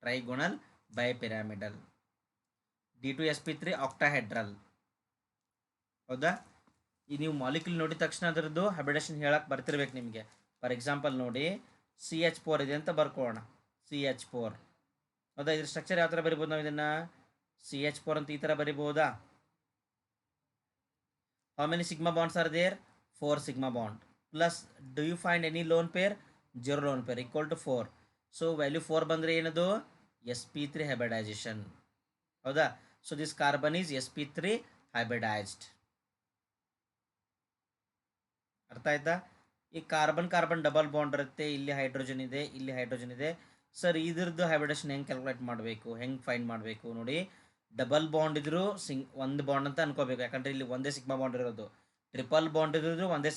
Trigonal bipyramidal. d2sp3 octahedral. ಹೌದಾ? ಈ ನೀವು molecule ನೋಡಿದ ತಕ್ಷಣ ಅದರದ್ದು hybridisation ಹೇಳಕ್ಕೆ ಬರ್ತಿರ್ಬೇಕು ನಿಮಗೆ. For example ನೋಡಿ, CH4 ಇದೆ ಅಂತ ಬರ್ಕೊಳ್ಳೋಣ. CH4. ಹೌದಾ? ಇದ್ರ ಸ್ಟ್ರಕ್ಚರ್ ಯಾವ ಥರ ಬರಿಬೋದು ನಾವು ಇದನ್ನು? CH4 ಅಂತ ಈ ಥರ ಬರಿಬೋದಾ? How many sigma bonds are there? 4 sigma bond. Plus do you find any lone pair? 0 lone pair equal to 4. So value 4 ಬಂದರೆ ಏನದು? sp3 hybridisation. ಹೌದಾ? So this carbon is sp3 hybridised. ಅರ್ಥ ಆಯ್ತಾ? ಈ ಕಾರ್ಬನ್ ಕಾರ್ಬನ್ ಡಬಲ್ ಬಾಂಡ್ ಇರುತ್ತೆ, ಇಲ್ಲಿ hydrogen ಇದೆ, ಇಲ್ಲಿ ಹೈಡ್ರೋಜನ್ ಇದೆ. ಸರ್ ಇದ್ರದ್ದು ಹೈಬ್ರಿಡೇಷನ್ ಹೆಂಗೆ ಕ್ಯಾಲ್ಕುಲೇಟ್ ಮಾಡಬೇಕು, ಹೆಂಗೆ ಫೈಂಡ್ ಮಾಡಬೇಕು? ನೋಡಿ, ಡಬಲ್ ಬಾಂಡ್ ಇದ್ರೂ ಒಂದು ಬಾಂಡ್ ಅಂತ ಅನ್ಕೋಬೇಕು, ಯಾಕಂದರೆ ಇಲ್ಲಿ ಒಂದೇ ಸಿಗ್ಮಾ ಬಾಂಡ್ ಇರೋದು. ಟ್ರಿಪಲ್ ಬಾಂಡ್ ಇದ್ರೂ ಒಂದೇ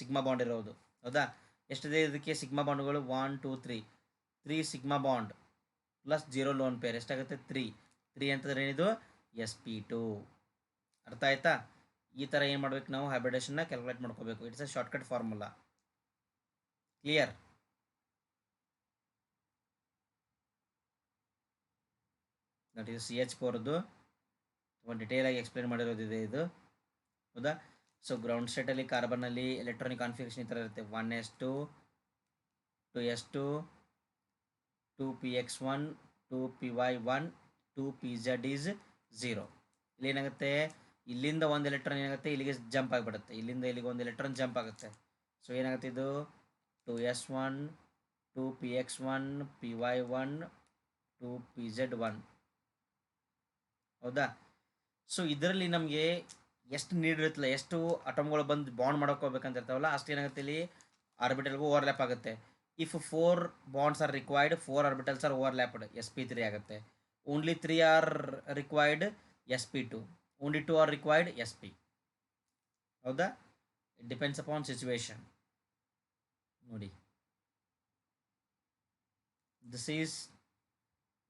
ಸಿಗ್ಮಾ ಬಾಂಡ್ ಇರೋದು. ಹೌದಾ? ಎಷ್ಟಿದೆ ಇದಕ್ಕೆ ಸಿಗ್ಮಾ ಬಾಂಡ್ಗಳು? 1 2 3 sigma bond plus 0 lone peer ಎಷ್ಟಾಗುತ್ತೆ? 3 ಅಂತಂದ್ರೆ ಏನಿದು? sp2. ಅರ್ಥ ಆಯ್ತಾ? ಈ ಥರ ಏನು ಮಾಡ್ಬೇಕು ನಾವು ಹೈಬ್ರಿಡೇಷನ್ನ ಕ್ಯಾಲ್ಕುಲೇಟ್ ಮಾಡ್ಕೋಬೇಕು. It's a shortcut formula. Clear? That ಇದು CH4ದು ಒಂದು ಡಿಟೇಲಾಗಿ ಎಕ್ಸ್ಪ್ಲೇನ್ ಮಾಡಿರೋದಿದೆ ಇದು. ಹೌದಾ? ಸೊ ಗ್ರೌಂಡ್ ಸ್ಟೇಟಲ್ಲಿ ಕಾರ್ಬನ್ನಲ್ಲಿ ಎಲೆಕ್ಟ್ರಾನಿಕ್ ಕಾನ್ಫಿಗರೇಷನ್ ಈ ಥರ ಇರುತ್ತೆ. 1s2 2s2 2px1 2py1 2pz is 0. ಇಲ್ಲಿ ಏನಾಗುತ್ತೆ? ಇಲ್ಲಿಂದ ಒಂದು ಎಲೆಕ್ಟ್ರಾನ್ ಏನಾಗುತ್ತೆ, ಇಲ್ಲಿಗೆ ಜಂಪ್ ಆಗಿಬಿಡುತ್ತೆ. ಇಲ್ಲಿಂದ ಇಲ್ಲಿಗೆ ಒಂದು ಎಲೆಕ್ಟ್ರಾನ್ ಜಂಪ್ ಆಗುತ್ತೆ. ಸೊ ಏನಾಗುತ್ತೆ ಇದು? 2s1 2px1 py1 2pz1. ಹೌದಾ? ಸೊ ಇದರಲ್ಲಿ ನಮಗೆ ಎಷ್ಟು ನೀಡಿರುತ್ತಲ್ಲ, ಎಷ್ಟು ಅಟಮ್ಗಳು ಬಂದು ಬಾಂಡ್ ಮಾಡ್ಕೋಬೇಕಂತ ಇರ್ತಾವಲ್ಲ, ಅಷ್ಟು ಏನಾಗುತ್ತೆ ಇಲ್ಲಿ ಆರ್ಬಿಟಲ್ಗೂ ಓವರ್ಲ್ಯಾಪ್ ಆಗುತ್ತೆ. If 4 bonds are required, 4 orbitals are overlapped, sp3 ಆಗುತ್ತೆ. Only 3 are required, sp2. Only 2 are required, sp. ಹೌದಾ? It depends upon situation. ನೋಡಿ, ದಿಸ್ ಈಸ್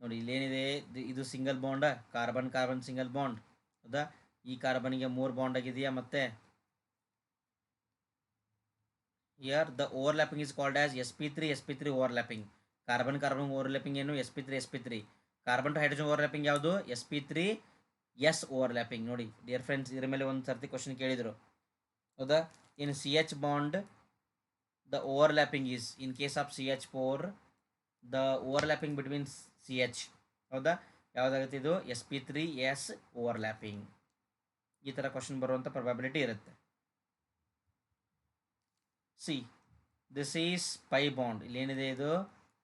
ನೋಡಿ ಇಲ್ಲೇನಿದೆ, ಇದು single bond, carbon carbon single bond. ಹೌದಾ? ಈ ಕಾರ್ಬನ್ಗೆ 3 ಬಾಂಡ್ ಆಗಿದೆಯಾ? ಮತ್ತೆ here the overlapping is called as sp3 overlapping. Carbon carbon overlapping ಏನು? sp3. Carbon to hydrogen overlapping ಯಾವುದು? sp3 overlapping. ನೋಡಿ ಡಿಯರ್ ಫ್ರೆಂಡ್ಸ್, ಇದ್ರ ಮೇಲೆ ಒಂದು ಸರ್ತಿ ಕ್ವಶನ್ ಕೇಳಿದರು. ಹೌದಾ? ಇನ್ CH bond the overlapping is, in case of CH4 the overlapping between CH. ಹೌದಾ? ಯಾವುದಾಗುತ್ತೆ ಇದು? sp3 overlapping. ಈ ಥರ ಕ್ವಶನ್ ಬರುವಂಥ ಪ್ರೊಬ್ಯಾಬಿಲಿಟಿ ಇರುತ್ತೆ. See this is pi bond. ಇಲ್ಲಿ ಏನಿದೆ, ಇದು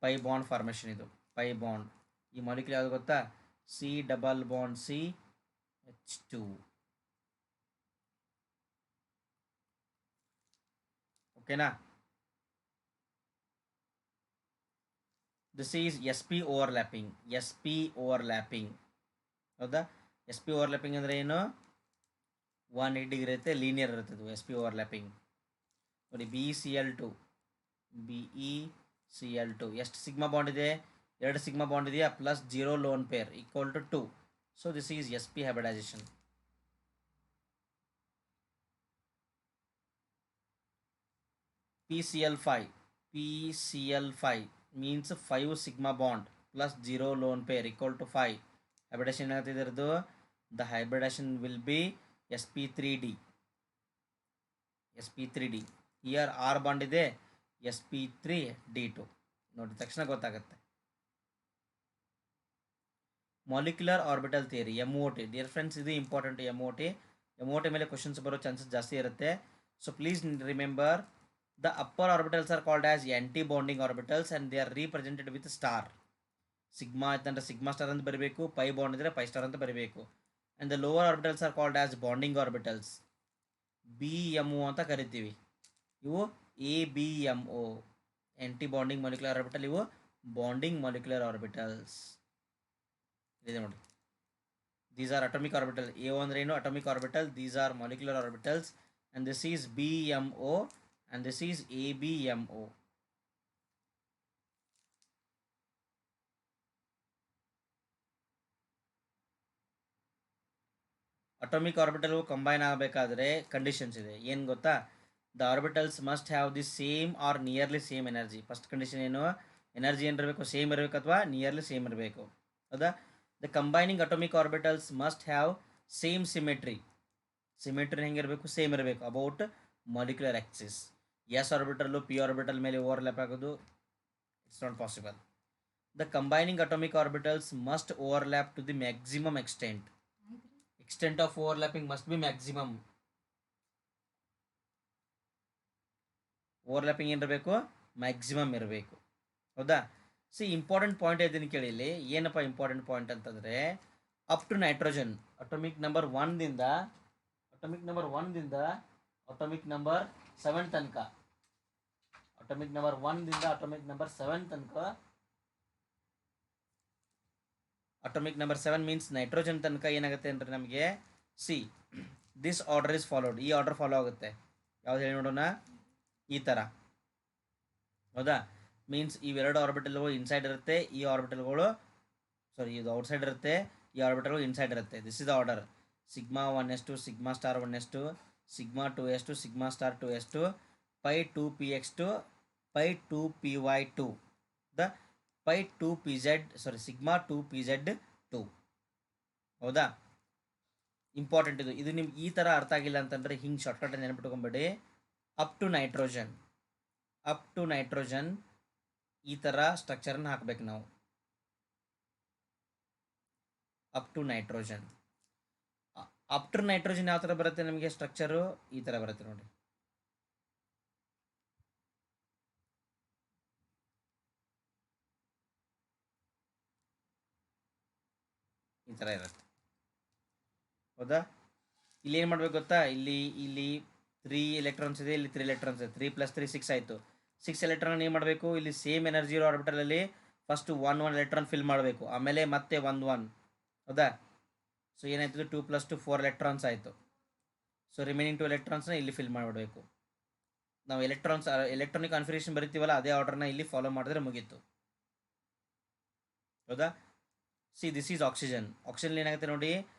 ಪೈ ಬಾಂಡ್ ಫಾರ್ಮೇಷನ್. ಇದು ಪೈ ಬಾಂಡ್. ಈ ಮಾಲಿಕ್ಯೂಲ್ ಯಾವುದು ಗೊತ್ತಾ? C double bond C H2. ಓಕೆನಾ? This is S P overlapping. S P overlapping, ಹೌದಾ? ಎಸ್ ಪಿ ಓವರ್ಲ್ಯಾಪಿಂಗ್ ಅಂದರೆ ಏನು? 180 ಡಿಗ್ರಿ ಇರುತ್ತೆ, ಲೀನಿಯರ್ ಇರುತ್ತೆ ಇದು ಎಸ್ ಪಿ ಓವರ್ಲ್ಯಾಪಿಂಗ್. ನೋಡಿ, BeCl2 BeCl2 ಎಷ್ಟು ಸಿಗ್ಮಾ ಬಾಂಡ್ ಇದೆ? 2 ಸಿಗ್ಮಾ ಬಾಂಡ್ ಇದೆಯಾ, plus 0 lone pair equal to 2. So this is S P hybridisation. PCl5 means 5 sigma bond plus 0 lone pair equal to 5. Hybridization ಏನಾಗುತ್ತೆ ಇದರದು? The hybridization will be sp3d. sp3d. Here R bond ಇದೆ, sp3d2. ನೋಡಿ ತಕ್ಷಣ ಗೊತ್ತಾಗುತ್ತೆ. Molecular orbital theory, MOT. Dear friends, ಇದು important. MOT ಮೇಲೆ questions ಬರೋ chances ಜಾಸ್ತಿ ಇರುತ್ತೆ. So please remember, the upper orbitals are called as anti-bonding orbitals and they are represented with star. Sigma ಇತ್ತಂದ್ರೆ ಸಿಗ್ಮಾ ಸ್ಟಾರ್ ಅಂತ ಬರಬೇಕು, ಪೈ ಬಾಂಡ್ ಇದ್ದರೆ pi star ಅಂತ ಬರಬೇಕು. And the lower orbitals R called as bonding orbitals, BMO ಅಂತ ಕರಿತೀವಿ. ಇವು ABMO, ಆ್ಯಂಟಿ bonding molecular orbital. ಇವು ಬಾಂಡಿಂಗ್ ಮಾಲಿಕ್ಯುಲರ್ ಆರ್ಬಿಟಲ್ಸ್ ಇದೆ ನೋಡಿ. These are atomic orbital. AO ಅಂದ್ರೆ ಏನು? Atomic orbital. These are molecular orbitals and this is BMO and this is ABMO. Atomic orbital combine ಆಗಬೇಕಾದ್ರೆ conditions ಇದೆ. ಏನು ಗೊತ್ತಾ? The orbitals must have the same or nearly same energy. First condition ಏನು? Energy ಏನಿರಬೇಕು? Same ಇರಬೇಕು ಅಥವಾ nearly same ಇರಬೇಕು, ಹೌದಾ? The combining atomic orbitals must have same symmetry. Symmetry ಹೆಂಗಿರಬೇಕು? ಸೇಮ್ ಇರಬೇಕು about molecular axis. S orbital P orbital ಮೇಲೆ overlap ಆಗೋದು it's not possible. The combining atomic orbitals must overlap to the maximum extent. Extent of overlapping must be maximum. Overlapping ಏನಿರಬೇಕು? Maximum ಇರಬೇಕು, ಹೌದಾ? See important point ಇದನ್ನು ಕೇಳಿ ಇಲ್ಲಿ. ಏನಪ್ಪ important point ಅಂತಂದರೆ, up to nitrogen atomic number 1ದಿಂದ atomic number 7 ತನಕ, ಅಟೋಮಿಕ್ ನಂಬರ್ 1ದಿಂದ ಅಟೋಮಿಕ್ ನಂಬರ್ 7 ತನಕ. ಅಟೋಮಿಕ್ ನಂಬರ್ 7 ಮೀನ್ಸ್ ನೈಟ್ರೋಜನ್ ತನಕ ಏನಾಗುತ್ತೆ ಅಂದರೆ ನಮಗೆ, see this order is followed. ಈ ಆರ್ಡರ್ ಫಾಲೋ ಆಗುತ್ತೆ. ಯಾವ್ದು ಹೇಳಿ ನೋಡೋಣ? ಈ ಥರ, ಹೌದಾ? ಮೀನ್ಸ್ ಇವೆರಡು ಆರ್ಬಿಟಲ್ಗಳು ಇನ್ಸೈಡ್ ಇರುತ್ತೆ, ಈ ಆರ್ಬಿಟಲ್ಗಳು ಇದು ಔಟ್ಸೈಡ್ ಇರುತ್ತೆ, ಈ ಆರ್ಬಿಟಲ್ಗಳು ಇನ್ಸೈಡ್ ಇರುತ್ತೆ. This is the order. Sigma 1s2, sigma star 1s2, sigma 2s2, sigma star 2s2, pi 2px2, pi 2py2, the pi 2pz, sigma 2pz2, ಹೌದಾ? ಇಂಪಾರ್ಟೆಂಟ್ ಇದು. ಇದು ನಿಮ್ಗೆ ಈ ಥರ ಅರ್ಥ ಆಗಿಲ್ಲ ಅಂತಂದರೆ ಹಿಂಗೆ ಶಾರ್ಟ್ಕಟ್ ನೆನಪಿಟ್ಕೊಂಬೇಡಿ. ಅಪ್ ಟು ನೈಟ್ರೋಜನ್ ಈ ಥರ ಸ್ಟ್ರಕ್ಚರನ್ನು ಹಾಕಬೇಕು ನಾವು. ಆಫ್ಟರ್ ನೈಟ್ರೋಜನ್ ಯಾವ ಥರ ಬರುತ್ತೆ ನಮಗೆ ಸ್ಟ್ರಕ್ಚರು? ಈ ಥರ ಬರುತ್ತೆ ನೋಡಿ. ಈ ಥರ ಇರುತ್ತೆ, ಹೌದಾ? ಇಲ್ಲಿ ಏನು ಮಾಡ್ಬೇಕು ಗೊತ್ತಾ? ಇಲ್ಲಿ 3 ಎಲೆಕ್ಟ್ರಾನ್ಸ್ ಇದೆ, ಇಲ್ಲಿ 3 ಎಲೆಕ್ಟ್ರಾನ್ಸ್ ಇದೆ. 3 + 3 6 ಆಯಿತು. 6 ಎಲೆಕ್ಟ್ರಾನ್ ಏನು ಮಾಡಬೇಕು? ಇಲ್ಲಿ ಸೇಮ್ ಎನರ್ಜಿ ಇರೋ ಆರ್ಬಿಟಲಲ್ಲಿ ಫಸ್ಟ್ 1 ಎಲೆಕ್ಟ್ರಾನ್ ಫಿಲ್ ಮಾಡಬೇಕು, ಆಮೇಲೆ ಮತ್ತೆ 1 ಹೌದಾ? ಸೊ ಏನಾಯ್ತು? 2 + 2 4 ಎಲೆಕ್ಟ್ರಾನ್ಸ್ ಆಯಿತು. ಸೊ ರಿಮೈನಿಂಗ್ 2 ಎಲೆಕ್ಟ್ರಾನ್ಸ್ನ ಇಲ್ಲಿ ಫಿಲ್ ಮಾಡಿಬಿಡಬೇಕು. ನಾವು ಎಲೆಕ್ಟ್ರಾನಿಕ್ ಕಾನ್ಫಿಗರೇಷನ್ ಬರಿತೀವಲ್ಲ, ಅದೇ ಆರ್ಡರ್ನ ಇಲ್ಲಿ ಫಾಲೋ ಮಾಡಿದ್ರೆ ಮುಗೀತು, ಹೌದಾ? C this is oxygen. Oxygen ಏನಾಗುತ್ತೆ ನೋಡಿ,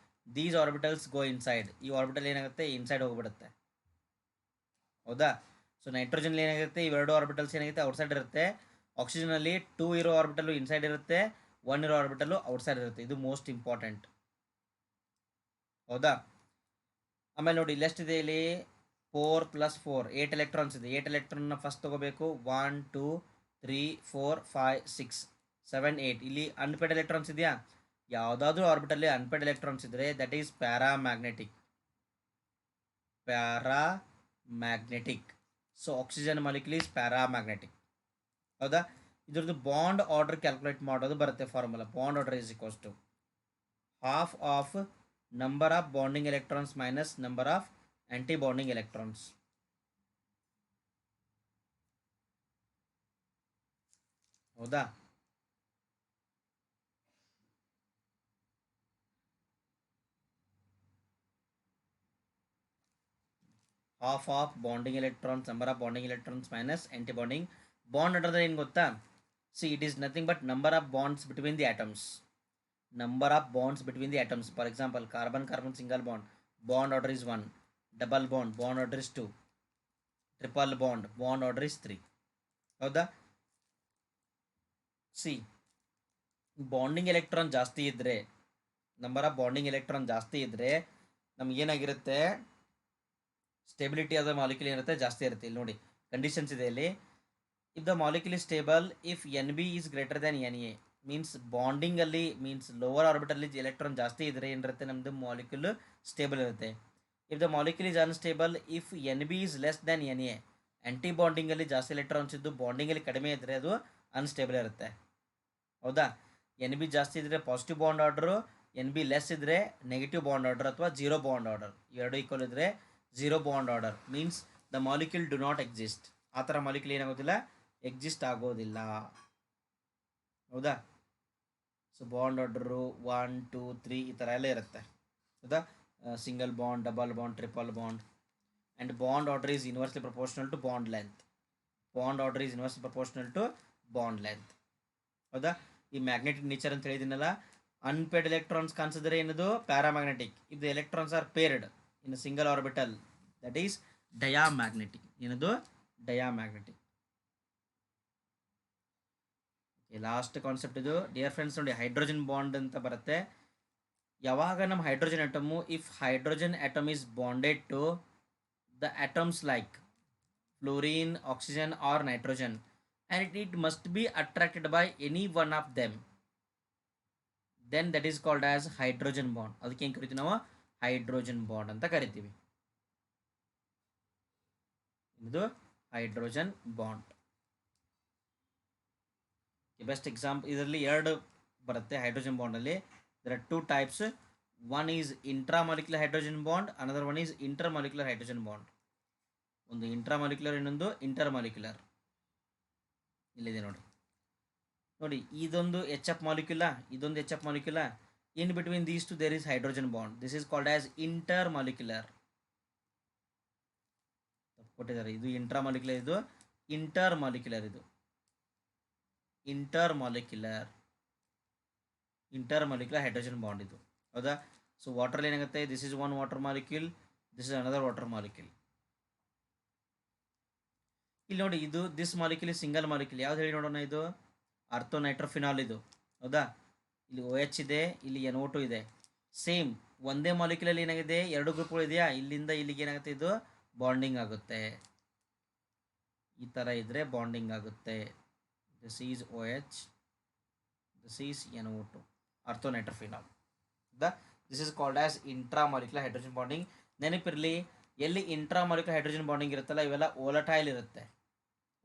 ದೀಸ್ ಆರ್ಬಿಟಲ್ಸ್ ಗೋ ಇನ್ಸೈಡ್. ಈ ಆರ್ಬಿಟಲ್ ಏನಾಗುತ್ತೆ? ಇನ್ಸೈಡ್ ಹೋಗ್ಬಿಡುತ್ತೆ, ಹೌದಾ? ಸೊ ನೈಟ್ರೋಜನ್ ಏನಾಗುತ್ತೆ? ಇವೆರಡು ಆರ್ಬಿಟಲ್ಸ್ ಏನಾಗುತ್ತೆ? ಔಟ್ಸೈಡ್ ಇರುತ್ತೆ. ಆಕ್ಸಿಜನಲ್ಲಿ 2 ಇರೋ ಆರ್ಬಿಟಲ್ಲು ಇನ್ಸೈಡ್ ಇರುತ್ತೆ, 1 ಇರೋ ಆರ್ಬಿಟಲ್ಲು ಔಟ್ಸೈಡ್ ಇರುತ್ತೆ. ಇದು ಮೋಸ್ಟ್ ಇಂಪಾರ್ಟೆಂಟ್, ಹೌದಾ? ಆಮೇಲೆ ನೋಡಿ, ಇಲ್ಲಿ ಎಷ್ಟಿದೆ? ಇಲ್ಲಿ 4 + 4 8 ಎಲೆಕ್ಟ್ರಾನ್ಸ್ ಇದೆ. 8 ಎಲೆಕ್ಟ್ರಾನ್ನ ಫಸ್ಟ್ ತೊಗೋಬೇಕು. 1 2 3 4 5 6 7 8. ಇಲ್ಲಿ ಅನ್ಪೇಡ್ ಎಲೆಕ್ಟ್ರಾನ್ಸ್ ಇದೆಯಾ? ಯಾವುದಾದ್ರೂ ಆರ್ಬಿಟಲ್ಲಿ ಅನ್ಪೇಡ್ ಎಲೆಕ್ಟ್ರಾನ್ಸ್ ಇದ್ದರೆ that is paramagnetic. So oxygen molecule is paramagnetic. ಹೌದಾ? ಇದ್ರದ್ದು ಬಾಂಡ್ ಆರ್ಡರ್ ಕ್ಯಾಲ್ಕುಲೇಟ್ ಮಾಡೋದು ಬರುತ್ತೆ formula. Bond order is equals to half of number of bonding electrons minus number of anti bonding electrons. ಹೌದಾ? Half of bonding electrons number of bonding electrons minus anti bonding. Bond order ಏನು ಗೊತ್ತಾ? See it is nothing but number of bonds between the atoms. Number of bonds between the atoms. For example, carbon carbon single bond order is 1. Double bond order is 2. Triple bond order is 3. ಹೌದಾ? C bonding electron ಜಾಸ್ತಿ ಇದ್ದರೆ, number of bonding electron ಜಾಸ್ತಿ ಇದ್ದರೆ ನಮಗೇನಾಗಿರುತ್ತೆ, stability ಆದ molecule ಏನಿರುತ್ತೆ ಜಾಸ್ತಿ ಇರುತ್ತೆ. ಇಲ್ಲಿ ನೋಡಿ ಕಂಡೀಷನ್ಸ್ ಇದೆ ಇಲ್ಲಿ. If the molecule is stable if N B is greater than N A, means ಬಾಂಡಿಂಗಲ್ಲಿ ಮೀನ್ಸ್ ಲೋವರ್ ಆರ್ಬಿಟಲ್ಲಿ ಎಲೆಕ್ಟ್ರಾನ್ ಜಾಸ್ತಿ ಇದ್ದರೆ ಏನಿರುತ್ತೆ, ನಮ್ಮದು ಮಾಲಿಕ್ಯೂಲ್ ಸ್ಟೇಬಲ್ ಇರುತ್ತೆ. If the molecule is unstable if N B is less than N A, anti ಬಾಂಡಿಂಗಲ್ಲಿ ಜಾಸ್ತಿ electrons ಇದ್ದು ಬಾಂಡಿಂಗಲ್ಲಿ ಕಡಿಮೆ ಇದ್ದರೆ ಅದು ಅನ್ಸ್ಟೇಬಲ್ ಇರುತ್ತೆ. ಹೌದಾ? ಎನ್ ಬಿ ಜಾಸ್ತಿ ಇದ್ದರೆ positive bond order, N be less ಇದ್ದರೆ ನೆಗೆಟಿವ್ ಬಾಂಡ್ ಆರ್ಡರ್ ಅಥವಾ ಜೀರೋ ಬಾಂಡ್ ಆರ್ಡರ್. ಎರಡು ಈಕ್ವಲ್ ಇದ್ದರೆ zero bond order means the molecule do not exist. ಆ ಥರ ಮಾಲಿಕ್ಯೂಲ್ ಏನಾಗೋದಿಲ್ಲ, ಎಕ್ಸಿಸ್ಟ್ ಆಗೋದಿಲ್ಲ. ಹೌದಾ? ಸೊ ಬಾಂಡ್ ಆರ್ಡರು 1 2 3 ಈ ಥರ ಎಲ್ಲ ಇರುತ್ತೆ. ಹೌದಾ? Single bond, double bond, triple bond. And bond order is inversely proportional to bond length. Bond order is inversely proportional to bond length. ಹೌದಾ? ಈ ಮ್ಯಾಗ್ನೆಟಿಕ್ ನೇಚರ್ ಅಂತ ಹೇಳಿದ್ದೀನಲ್ಲ, ಅನ್ಪೇರ್ಡ್ ಎಲೆಕ್ಟ್ರಾನ್ಸ್ ಕಾಣಿಸಿದ್ರೆ ಏನದು ಪ್ಯಾರಾಮ್ಯಾಗ್ನೆಟಿಕ್. ಇದು electrons are paired in single orbital, that is diamagnetic. ಏನದು? Diamagnetic. Last concept ಇದು dear friends. ನೋಡಿ hydrogen bond ಅಂತ ಬರುತ್ತೆ. ಯಾವಾಗ ನಮ್ಮ hydrogen atom, if hydrogen atom is bonded to the atoms like fluorine, oxygen or nitrogen, and it must be attracted by any one of them, then that is called as hydrogen bond. ಅದಕ್ಕೆ ಏನು ಕರಿತೀವಿ ನಾವು? Hydrogen bond ಅಂತ ಕರಿತೀವಿ. ಇದು hydrogen bond. Best example ಇದರಲ್ಲಿ ಎರಡು ಬರುತ್ತೆ ಹೈಡ್ರೋಜನ್ ಬಾಂಡಲ್ಲಿ. There are two types. One is intramolecular hydrogen bond, another one is intermolecular hydrogen bond. ಒಂದು ಇಂಟ್ರಾಮಾಲಿಕ್ಯುಲರ್, ಇನ್ನೊಂದು ಇಂಟರ್ಮಾಲಿಕ್ಯುಲರ್. ಇಲ್ಲಿದೆ ನೋಡಿ. ನೋಡಿ ಇದೊಂದು ಎಚ್ ಎಫ್ ಮಾಲಿಕ್ಯುಲಾ, ಇದೊಂದು ಎಚ್ ಎಫ್ ಮಾಲಿಕ್ಯುಲಾ. In between these two there is hydrogen bond. This is called as intermolecular. ಕೊಟ್ಟಿದ್ದಾರೆ, ಇದು ಇಂಟ್ರಾಮಾಲಿಕ್ಯುಲರ್, ಇದು ಇಂಟರ್ ಮಾಲಿಕ್ಯುಲರ್. ಇದು ಇಂಟರ್ ಮಾಲಿಕ್ಯುಲರ್ ಹೈಡ್ರೋಜನ್ ಬಾಂಡ್ ಇದು. ಹೌದಾ? ಸೊ ವಾಟರ್ ಏನಾಗುತ್ತೆ, this is one water molecule, this is another water molecule. ಇಲ್ಲಿ ನೋಡಿ, ಇದು ದಿಸ್ ಮಾಲಿಕ್ಯೂಲ್ ಸಿಂಗಲ್ ಮಾಲಿಕ್ಯೂಲ್. ಯಾವ್ದು ಹೇಳಿ ನೋಡೋಣ? ಇದು ಅರ್ಥೋ ನೈಟ್ರೋಫಿನಾಲ್ ಇದು. ಹೌದಾ? ಇಲ್ಲಿ OH ಇದೆ, ಇಲ್ಲಿ NO2 ಇದೆ. ಸೇಮ್ ಒಂದೇ ಮಾಲಿಕ್ಯೂಲಲ್ಲಿ ಏನಾಗಿದೆ, ಎರಡು ಗ್ರೂಪ್ಗಳು ಇದೆಯಾ, ಇಲ್ಲಿಂದ ಇಲ್ಲಿಗೆ ಏನಾಗುತ್ತೆ, ಇದು ಬಾಂಡಿಂಗ್ ಆಗುತ್ತೆ. ಈ ಥರ ಇದ್ದರೆ ಬಾಂಡಿಂಗ್ ಆಗುತ್ತೆ. This is OH, this is NO2, ಅರ್ಥೋ ನೈಟ್ರೋಫಿನಾಲ್. ಹೌದಾ? This is called as intramolecular hydrogen bonding. ನೆನಪಿರಲಿ, ಎಲ್ಲಿ ಇಂಟ್ರಾಮಾಲಿಕ್ಯುಲರ್ ಹೈಡ್ರೋಜನ್ ಬಾಂಡಿಂಗ್ ಇರುತ್ತಲ್ಲ, ಇವೆಲ್ಲ ಓಲಟೈಲ್ ಇರುತ್ತೆ.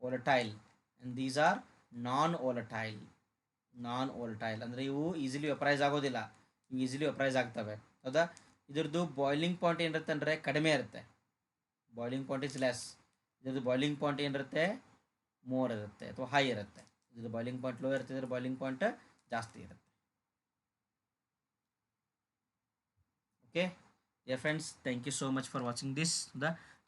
ಓಲಟೈಲ್. ಆ್ಯಂಡ್ ದೀಸ್ ಆರ್ ನಾನ್ ಓಲಟೈಲ್. ಅಂದರೆ ಇವು ಈಸಿಲಿ ವೆಪರೈಸ್ ಆಗೋದಿಲ್ಲ, ಇವು ಈಸಿಲಿ ವೆಪರೈಸ್ ಆಗ್ತವೆ. ಹೌದಾ? ಇದ್ರದ್ದು ಬಾಯ್ಲಿಂಗ್ ಪಾಯಿಂಟ್ ಏನಿರುತ್ತೆ ಅಂದರೆ ಕಡಿಮೆ ಇರುತ್ತೆ. Boiling point is less. ಇದ್ರದ್ದು ಬಾಯ್ಲಿಂಗ್ ಪಾಯಿಂಟ್ ಏನಿರುತ್ತೆ, ಮೋರ್ ಇರುತ್ತೆ ಅಥವಾ ಹೈ ಇರುತ್ತೆ. ಇದ್ರ ಬಾಯ್ಲಿಂಗ್ ಪಾಯಿಂಟ್ ಲೋ ಇರುತ್ತೆ, ಇದ್ರ ಬಾಯ್ಲಿಂಗ್ ಪಾಯಿಂಟ್ ಜಾಸ್ತಿ ಇರುತ್ತೆ. Okay dear friends, thank you so much for watching this.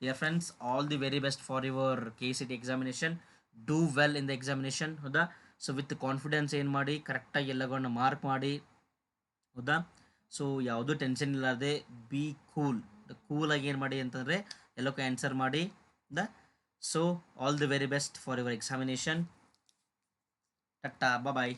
Dear friends, all the very best for your KCET examination. Do well in the examination. ಹೌದಾ? So with confidence ಏನು ಮಾಡಿ, ಕರೆಕ್ಟಾಗಿ ಎಲ್ಲಗಳನ್ನ mark ಮಾಡಿ. ಹೌದಾ? So ಯಾವುದೂ tension ಇಲ್ಲದೆ B ಕೂಲಾಗಿ ಏನು ಮಾಡಿ ಅಂತಂದರೆ ಎಲ್ಲಕ್ಕೂ ಆನ್ಸರ್ ಮಾಡಿ. ಹೌದಾ? So all the very best for your examination. Tata, bye.